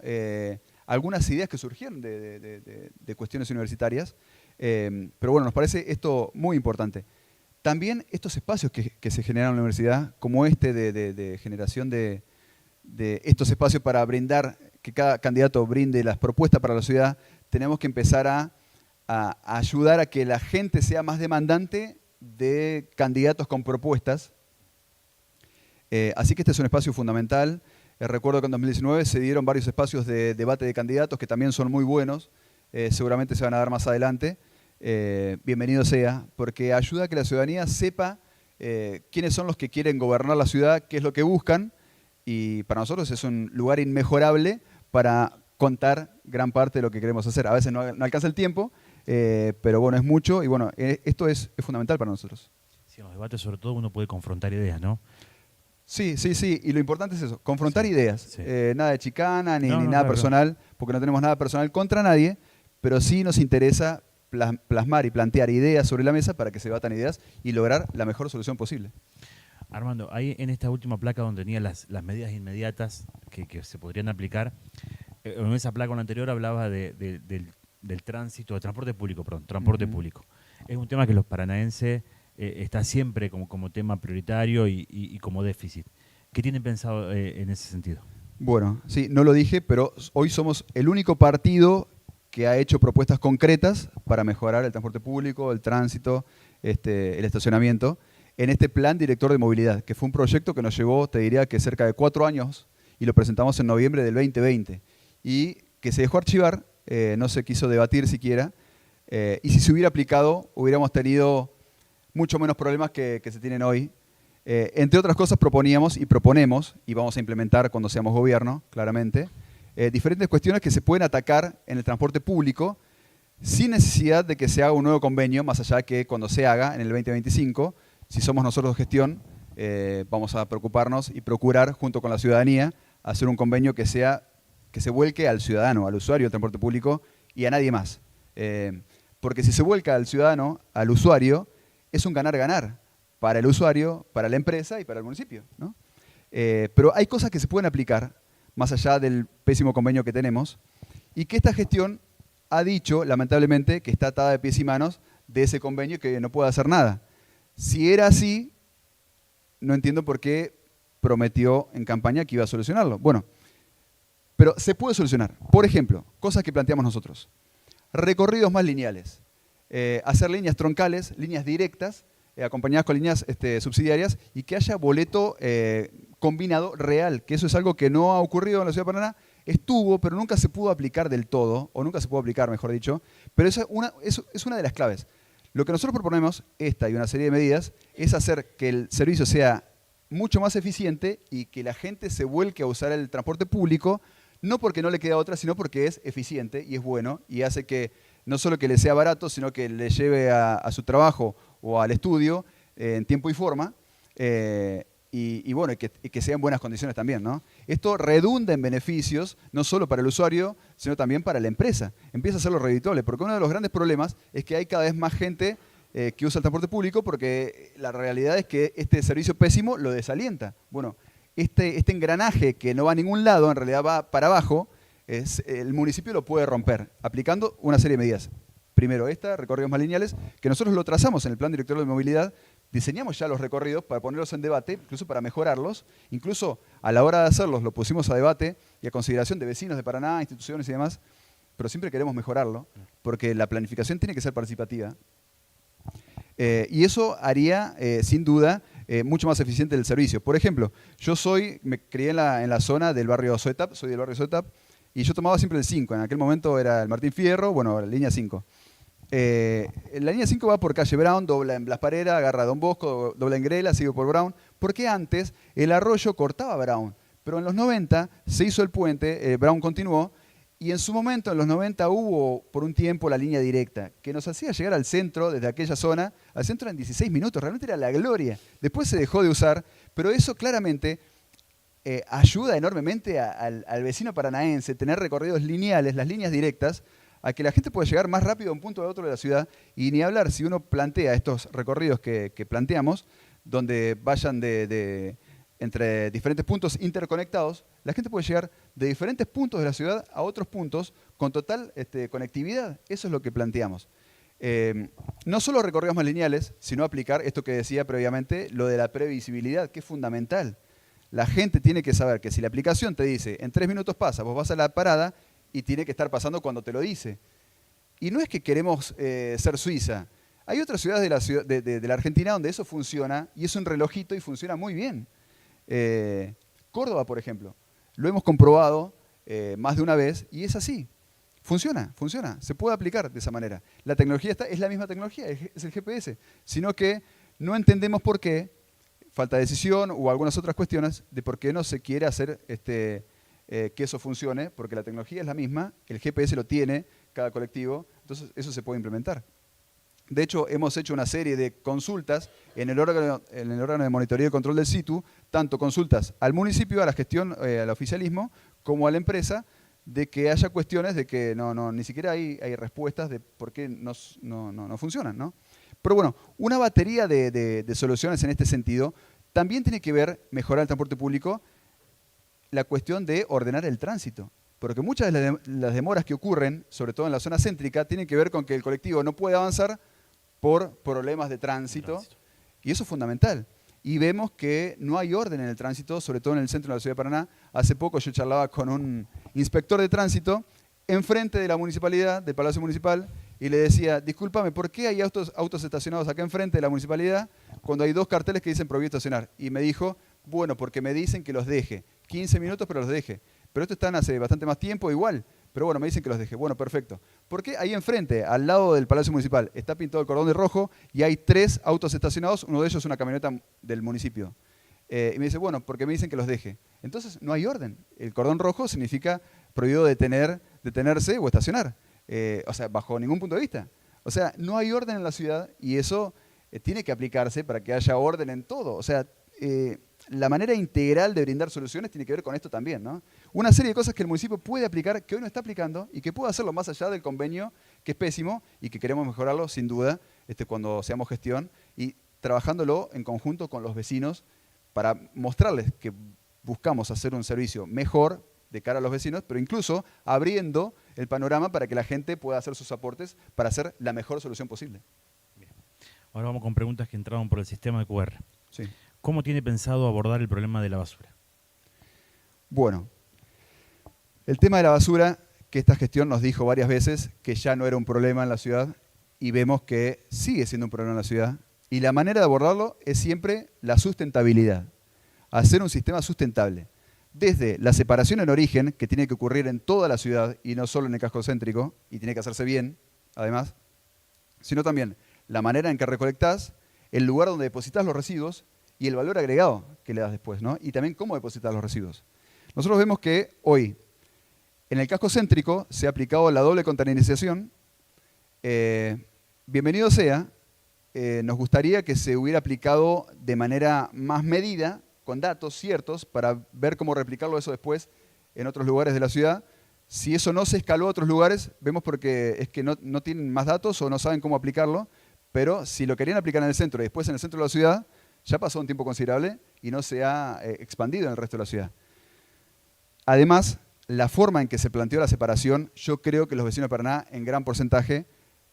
algunas ideas que surgieron de cuestiones universitarias, pero bueno, nos parece esto muy importante. También estos espacios que se generan en la universidad, como de generación de estos espacios para brindar, que cada candidato brinde las propuestas para la ciudad, tenemos que empezar a ayudar a que la gente sea más demandante de candidatos con propuestas. Así que este es un espacio fundamental. Recuerdo que en 2019 se dieron varios espacios de debate de candidatos que también son muy buenos. Seguramente se van a dar más adelante. Bienvenido sea, porque ayuda a que la ciudadanía sepa quiénes son los que quieren gobernar la ciudad, qué es lo que buscan, y para nosotros es un lugar inmejorable para contar gran parte de lo que queremos hacer. A veces no alcanza el tiempo, pero bueno, es mucho, y bueno, esto es fundamental para nosotros. Sí, en los debates sobre todo uno puede confrontar ideas, ¿no? Sí, y lo importante es eso, confrontar ideas. Sí. Nada de chicana ni nada claro, personal, porque no tenemos nada personal contra nadie, pero sí nos interesa plasmar y plantear ideas sobre la mesa para que se debatan ideas y lograr la mejor solución posible. Armando, ahí en esta última placa donde tenía las medidas inmediatas que se podrían aplicar, en esa placa con la anterior hablaba del tránsito, del transporte público, transporte público. Es un tema que los paranaenses está siempre como tema prioritario y como déficit. ¿Qué tienen pensado en ese sentido? Bueno, sí, no lo dije, pero hoy somos el único partido que ha hecho propuestas concretas para mejorar el transporte público, el tránsito, el estacionamiento, en este plan director de movilidad, que fue un proyecto que nos llevó, te diría que cerca de 4 años, y lo presentamos en noviembre del 2020, y que se dejó archivar, no se quiso debatir siquiera, y si se hubiera aplicado, hubiéramos tenido mucho menos problemas que se tienen hoy. Entre otras cosas proponíamos y proponemos, y vamos a implementar cuando seamos gobierno, claramente, diferentes cuestiones que se pueden atacar en el transporte público sin necesidad de que se haga un nuevo convenio, más allá que cuando se haga en el 2025, si somos nosotros de gestión, vamos a preocuparnos y procurar junto con la ciudadanía hacer un convenio que se vuelque al ciudadano, al usuario del transporte público y a nadie más. Porque si se vuelca al ciudadano, al usuario, es un ganar-ganar para el usuario, para la empresa y para el municipio, ¿no? Pero hay cosas que se pueden aplicar más allá del pésimo convenio que tenemos, y que esta gestión ha dicho, lamentablemente, que está atada de pies y manos de ese convenio y que no puede hacer nada. Si era así, no entiendo por qué prometió en campaña que iba a solucionarlo. Bueno, pero se puede solucionar. Por ejemplo, cosas que planteamos nosotros. Recorridos más lineales. Hacer líneas troncales, líneas directas, acompañadas con líneas subsidiarias, y que haya boleto combinado real, que eso es algo que no ha ocurrido en la ciudad de Paraná. Estuvo, pero nunca se pudo aplicar del todo, o nunca se pudo aplicar, mejor dicho, pero esa es una de las claves. Lo que nosotros proponemos, esta y una serie de medidas, es hacer que el servicio sea mucho más eficiente y que la gente se vuelque a usar el transporte público, no porque no le queda otra, sino porque es eficiente y es bueno, y hace que no solo que le sea barato, sino que le lleve a su trabajo o al estudio en tiempo y forma, y bueno, y que sea en buenas condiciones también, ¿no? Esto redunda en beneficios, no solo para el usuario, sino también para la empresa. Empieza a hacerlo redituable, porque uno de los grandes problemas es que hay cada vez más gente que usa el transporte público porque la realidad es que este servicio pésimo lo desalienta. Bueno, este engranaje que no va a ningún lado, en realidad va para abajo, el municipio lo puede romper aplicando una serie de medidas. Primero recorridos más lineales, que nosotros lo trazamos en el Plan Director de Movilidad, diseñamos ya los recorridos para ponerlos en debate, incluso para mejorarlos, incluso a la hora de hacerlos lo pusimos a debate y a consideración de vecinos de Paraná, instituciones y demás, pero siempre queremos mejorarlo, porque la planificación tiene que ser participativa. Y eso haría, sin duda, mucho más eficiente el servicio. Por ejemplo, me crié en la zona del barrio Soetap, soy del barrio Soetap, y yo tomaba siempre el 5, en aquel momento era el Martín Fierro, bueno, la línea 5. La línea 5 va por calle Brown, dobla en Blas Parera, agarra a Don Bosco, dobla en Grela, sigue por Brown, porque antes el arroyo cortaba Brown, pero en los 90 se hizo el puente, Brown continuó, y en su momento, en los 90, hubo por un tiempo la línea directa, que nos hacía llegar al centro, desde aquella zona, al centro en 16 minutos, realmente era la gloria. Después se dejó de usar, pero eso claramente ayuda enormemente al vecino paranaense, tener recorridos lineales, las líneas directas, a que la gente pueda llegar más rápido a un punto a otro de la ciudad, y ni hablar si uno plantea estos recorridos que planteamos, donde vayan entre diferentes puntos interconectados, la gente puede llegar de diferentes puntos de la ciudad a otros puntos con total conectividad. Eso es lo que planteamos. No solo recorridos más lineales, sino aplicar esto que decía previamente, lo de la previsibilidad, que es fundamental. La gente tiene que saber que si la aplicación te dice en 3 minutos pasa, vos vas a la parada y tiene que estar pasando cuando te lo dice. Y no es que queremos ser Suiza. Hay otras ciudades de la Argentina donde eso funciona y es un relojito y funciona muy bien. Córdoba, por ejemplo, lo hemos comprobado más de una vez y es así. Funciona, se puede aplicar de esa manera. La tecnología es la misma tecnología, es el GPS, sino que no entendemos por qué, falta de decisión o algunas otras cuestiones de por qué no se quiere hacer que eso funcione, porque la tecnología es la misma, el GPS lo tiene cada colectivo, entonces eso se puede implementar. De hecho, hemos hecho una serie de consultas en el órgano de monitoreo y control del SITU, tanto consultas al municipio, a la gestión, al oficialismo, como a la empresa, de que haya cuestiones de que ni siquiera hay respuestas de por qué no funcionan, ¿no? Pero bueno, una batería de soluciones en este sentido también tiene que ver, mejorar el transporte público, la cuestión de ordenar el tránsito. Porque muchas de las demoras que ocurren, sobre todo en la zona céntrica, tienen que ver con que el colectivo no puede avanzar por problemas de tránsito, y eso es fundamental. Y vemos que no hay orden en el tránsito, sobre todo en el centro de la ciudad de Paraná. Hace poco yo charlaba con un inspector de tránsito enfrente de la municipalidad, del Palacio Municipal, y le decía, discúlpame, ¿por qué hay autos estacionados acá enfrente de la municipalidad cuando hay 2 carteles que dicen prohibido estacionar? Y me dijo, bueno, porque me dicen que los deje. 15 minutos, pero los deje. Pero estos están hace bastante más tiempo igual. Pero bueno, me dicen que los deje. Bueno, perfecto. ¿Por qué ahí enfrente, al lado del Palacio Municipal, está pintado el cordón de rojo y hay 3 autos estacionados? Uno de ellos es una camioneta del municipio. Y me dice, bueno, porque me dicen que los deje. Entonces no hay orden. El cordón rojo significa prohibido detenerse o estacionar. O sea, bajo ningún punto de vista. O sea, no hay orden en la ciudad y eso tiene que aplicarse para que haya orden en todo. O sea, la manera integral de brindar soluciones tiene que ver con esto también, ¿no? Una serie de cosas que el municipio puede aplicar, que hoy no está aplicando y que puede hacerlo más allá del convenio, que es pésimo y que queremos mejorarlo sin duda cuando seamos gestión y trabajándolo en conjunto con los vecinos para mostrarles que buscamos hacer un servicio mejor de cara a los vecinos, pero incluso abriendo el panorama para que la gente pueda hacer sus aportes para hacer la mejor solución posible. Bien. Ahora vamos con preguntas que entraron por el sistema de QR. Sí. ¿Cómo tiene pensado abordar el problema de la basura? Bueno, el tema de la basura, que esta gestión nos dijo varias veces que ya no era un problema en la ciudad y vemos que sigue siendo un problema en la ciudad. Y la manera de abordarlo es siempre la sustentabilidad, hacer un sistema sustentable. Desde la separación en origen, que tiene que ocurrir en toda la ciudad y no solo en el casco céntrico, y tiene que hacerse bien, además, sino también la manera en que recolectás, el lugar donde depositas los residuos y el valor agregado que le das después, ¿no? Y también cómo depositar los residuos. Nosotros vemos que hoy, en el casco céntrico, se ha aplicado la doble contaminarización. Bienvenido sea, nos gustaría que se hubiera aplicado de manera más medida, con datos ciertos, para ver cómo replicarlo eso después en otros lugares de la ciudad. Si eso no se escaló a otros lugares, vemos porque es que no tienen más datos o no saben cómo aplicarlo, pero si lo querían aplicar en el centro y después en el centro de la ciudad, ya pasó un tiempo considerable y no se ha expandido en el resto de la ciudad. Además, la forma en que se planteó la separación, yo creo que los vecinos de Paraná, en gran porcentaje,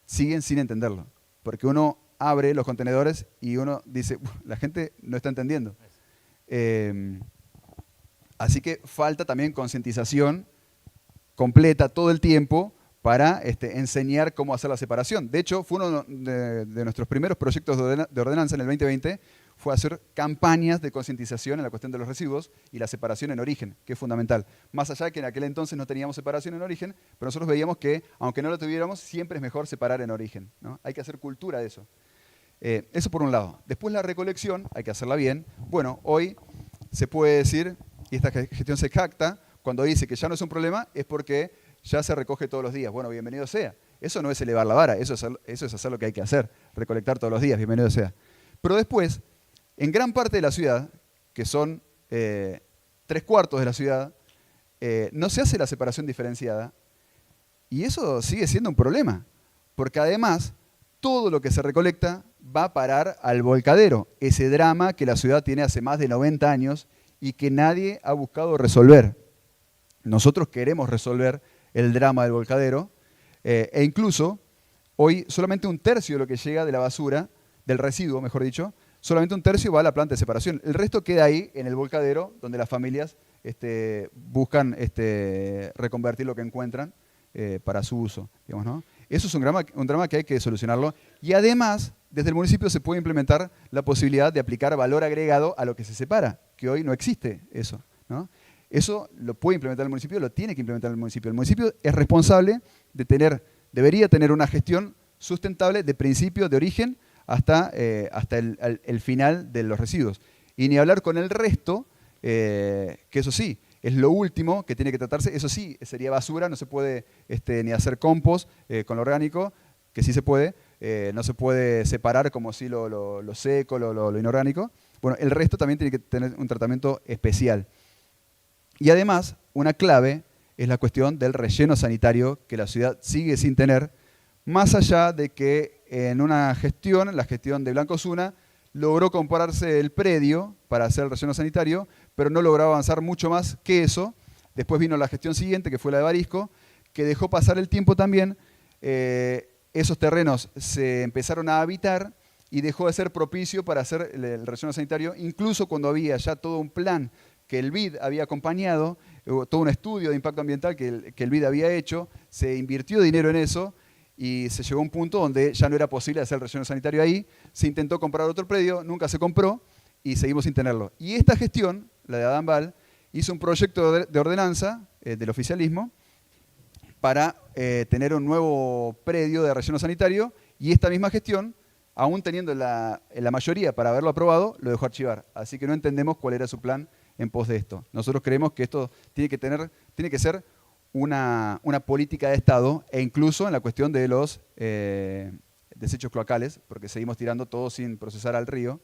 siguen sin entenderlo. Porque uno abre los contenedores y uno dice, la gente no está entendiendo. Así que falta también concientización completa todo el tiempo para enseñar cómo hacer la separación. De hecho, fue uno de nuestros primeros proyectos de ordenanza en el 2020, fue hacer campañas de concientización en la cuestión de los residuos y la separación en origen, que es fundamental. Más allá de que en aquel entonces no teníamos separación en origen, pero nosotros veíamos que, aunque no lo tuviéramos, siempre es mejor separar en origen, ¿no? Hay que hacer cultura de eso. Eso por un lado. Después la recolección, hay que hacerla bien. Bueno, hoy se puede decir, y esta gestión se jacta, cuando dice que ya no es un problema, es porque ya se recoge todos los días. Bueno, bienvenido sea. Eso no es elevar la vara, eso es hacer lo que hay que hacer, recolectar todos los días, bienvenido sea. Pero después, en gran parte de la ciudad, que son 3/4 de la ciudad, no se hace la separación diferenciada y eso sigue siendo un problema, porque además todo lo que se recolecta va a parar al volcadero, ese drama que la ciudad tiene hace más de 90 años y que nadie ha buscado resolver. Nosotros queremos resolver el drama del volcadero e incluso hoy solamente 1/3 de lo que llega de la basura, del residuo mejor dicho, solamente 1/3 va a la planta de separación. El resto queda ahí en el volcadero donde las familias buscan reconvertir lo que encuentran para su uso, digamos, ¿no? Eso es un drama que hay que solucionarlo y además desde el municipio se puede implementar la posibilidad de aplicar valor agregado a lo que se separa, que hoy no existe eso, ¿no? Eso lo puede implementar el municipio, lo tiene que implementar el municipio. El municipio es responsable debería tener una gestión sustentable de principio, de origen, hasta el final de los residuos. Y ni hablar con el resto, que eso sí, es lo último que tiene que tratarse. Eso sí, sería basura, no se puede ni hacer compost con lo orgánico, que sí se puede. No se puede separar como si lo seco, lo inorgánico. Bueno, el resto también tiene que tener un tratamiento especial. Y además, una clave es la cuestión del relleno sanitario que la ciudad sigue sin tener, más allá de que en una gestión, la gestión de Blanco Osuna, logró comprarse el predio para hacer el relleno sanitario, pero no logró avanzar mucho más que eso. Después vino la gestión siguiente, que fue la de Barisco, que dejó pasar el tiempo también. Esos terrenos se empezaron a habitar y dejó de ser propicio para hacer el relleno sanitario, incluso cuando había ya todo un plan que el BID había acompañado, todo un estudio de impacto ambiental que el BID había hecho, se invirtió dinero en eso y se llegó a un punto donde ya no era posible hacer el relleno sanitario ahí, se intentó comprar otro predio, nunca se compró y seguimos sin tenerlo. Y esta gestión, la de Adán Bal, hizo un proyecto de ordenanza del oficialismo para tener un nuevo predio de relleno sanitario y esta misma gestión, aún teniendo la mayoría para haberlo aprobado, lo dejó archivar. Así que no entendemos cuál era su plan en pos de esto. Nosotros creemos que esto tiene que ser una política de Estado e incluso en la cuestión de los desechos cloacales, porque seguimos tirando todo sin procesar al río.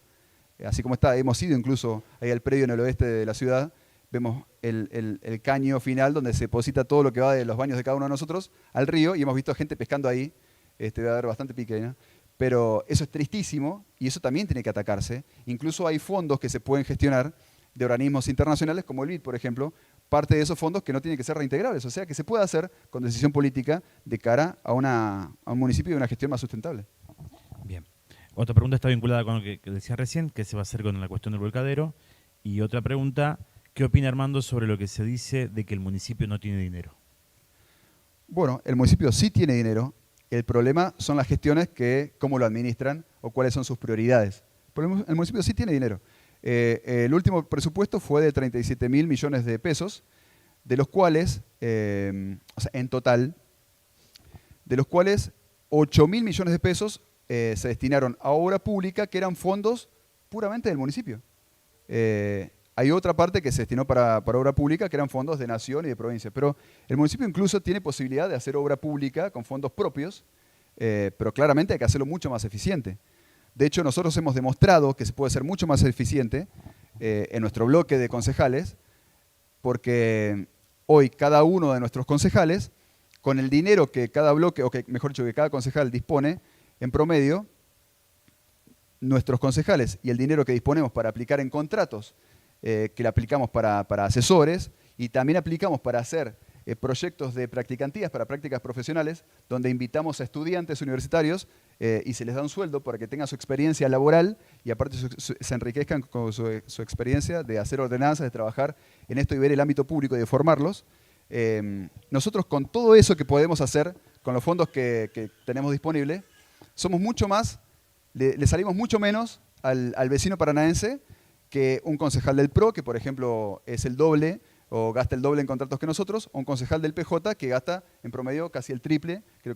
Así como está, hemos ido incluso ahí al predio en el oeste de la ciudad, vemos el caño final donde se deposita todo lo que va de los baños de cada uno de nosotros al río y hemos visto gente pescando ahí, debe haber bastante pique, ¿no? Pero eso es tristísimo y eso también tiene que atacarse. Incluso hay fondos que se pueden gestionar de organismos internacionales como el BID, por ejemplo, parte de esos fondos que no tienen que ser reintegrables, o sea que se puede hacer con decisión política de cara a un municipio y una gestión más sustentable. Bien. Otra pregunta está vinculada con lo que decía recién, que se va a hacer con la cuestión del volcadero. Y otra pregunta, ¿qué opina Armando sobre lo que se dice de que el municipio no tiene dinero? Bueno, el municipio sí tiene dinero, el problema son las gestiones cómo lo administran o cuáles son sus prioridades. Pero el municipio sí tiene dinero. El último presupuesto fue de 37.000 millones de pesos, de los cuales, o sea, en total, de los cuales 8.000 millones de pesos se destinaron a obra pública, que eran fondos puramente del municipio. Hay otra parte que se destinó para obra pública, que eran fondos de nación y de provincia. Pero el municipio incluso tiene posibilidad de hacer obra pública con fondos propios, pero claramente hay que hacerlo mucho más eficiente. De hecho, nosotros hemos demostrado que se puede ser mucho más eficiente en nuestro bloque de concejales, porque hoy cada uno de nuestros concejales, con el dinero que cada bloque, o que mejor dicho, que cada concejal dispone, en promedio, nuestros concejales y el dinero que disponemos para aplicar en contratos, que le aplicamos para asesores, y también aplicamos para hacer proyectos de practicantías para prácticas profesionales, donde invitamos a estudiantes universitarios y se les da un sueldo para que tengan su experiencia laboral y aparte se enriquezcan con su experiencia de hacer ordenanzas, de trabajar en esto y ver el ámbito público y de formarlos. Nosotros con todo eso que podemos hacer, con los fondos que tenemos disponibles, somos mucho más, le salimos mucho menos al vecino paranaense que un concejal del PRO, que por ejemplo es el doble o gasta el doble en contratos que nosotros, o un concejal del PJ que gasta en promedio casi el triple que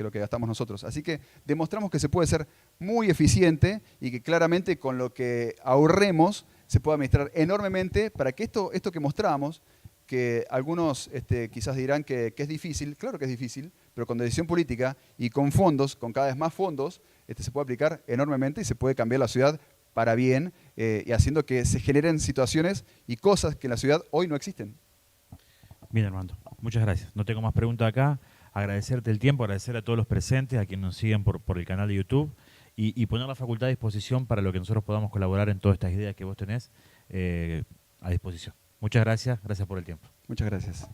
lo que gastamos nosotros. Así que demostramos que se puede ser muy eficiente y que claramente con lo que ahorremos se puede administrar enormemente para que esto que mostramos, que algunos quizás dirán que es difícil, claro que es difícil, pero con decisión política y con fondos, con cada vez más fondos, se puede aplicar enormemente y se puede cambiar la ciudad para bien y haciendo que se generen situaciones y cosas que en la ciudad hoy no existen. Bien, Armando, muchas gracias. No tengo más preguntas acá. Agradecerte el tiempo, agradecer a todos los presentes, a quienes nos siguen por el canal de YouTube y poner la facultad a disposición para lo que nosotros podamos colaborar en todas estas ideas que vos tenés a disposición. Muchas gracias por el tiempo. Muchas gracias.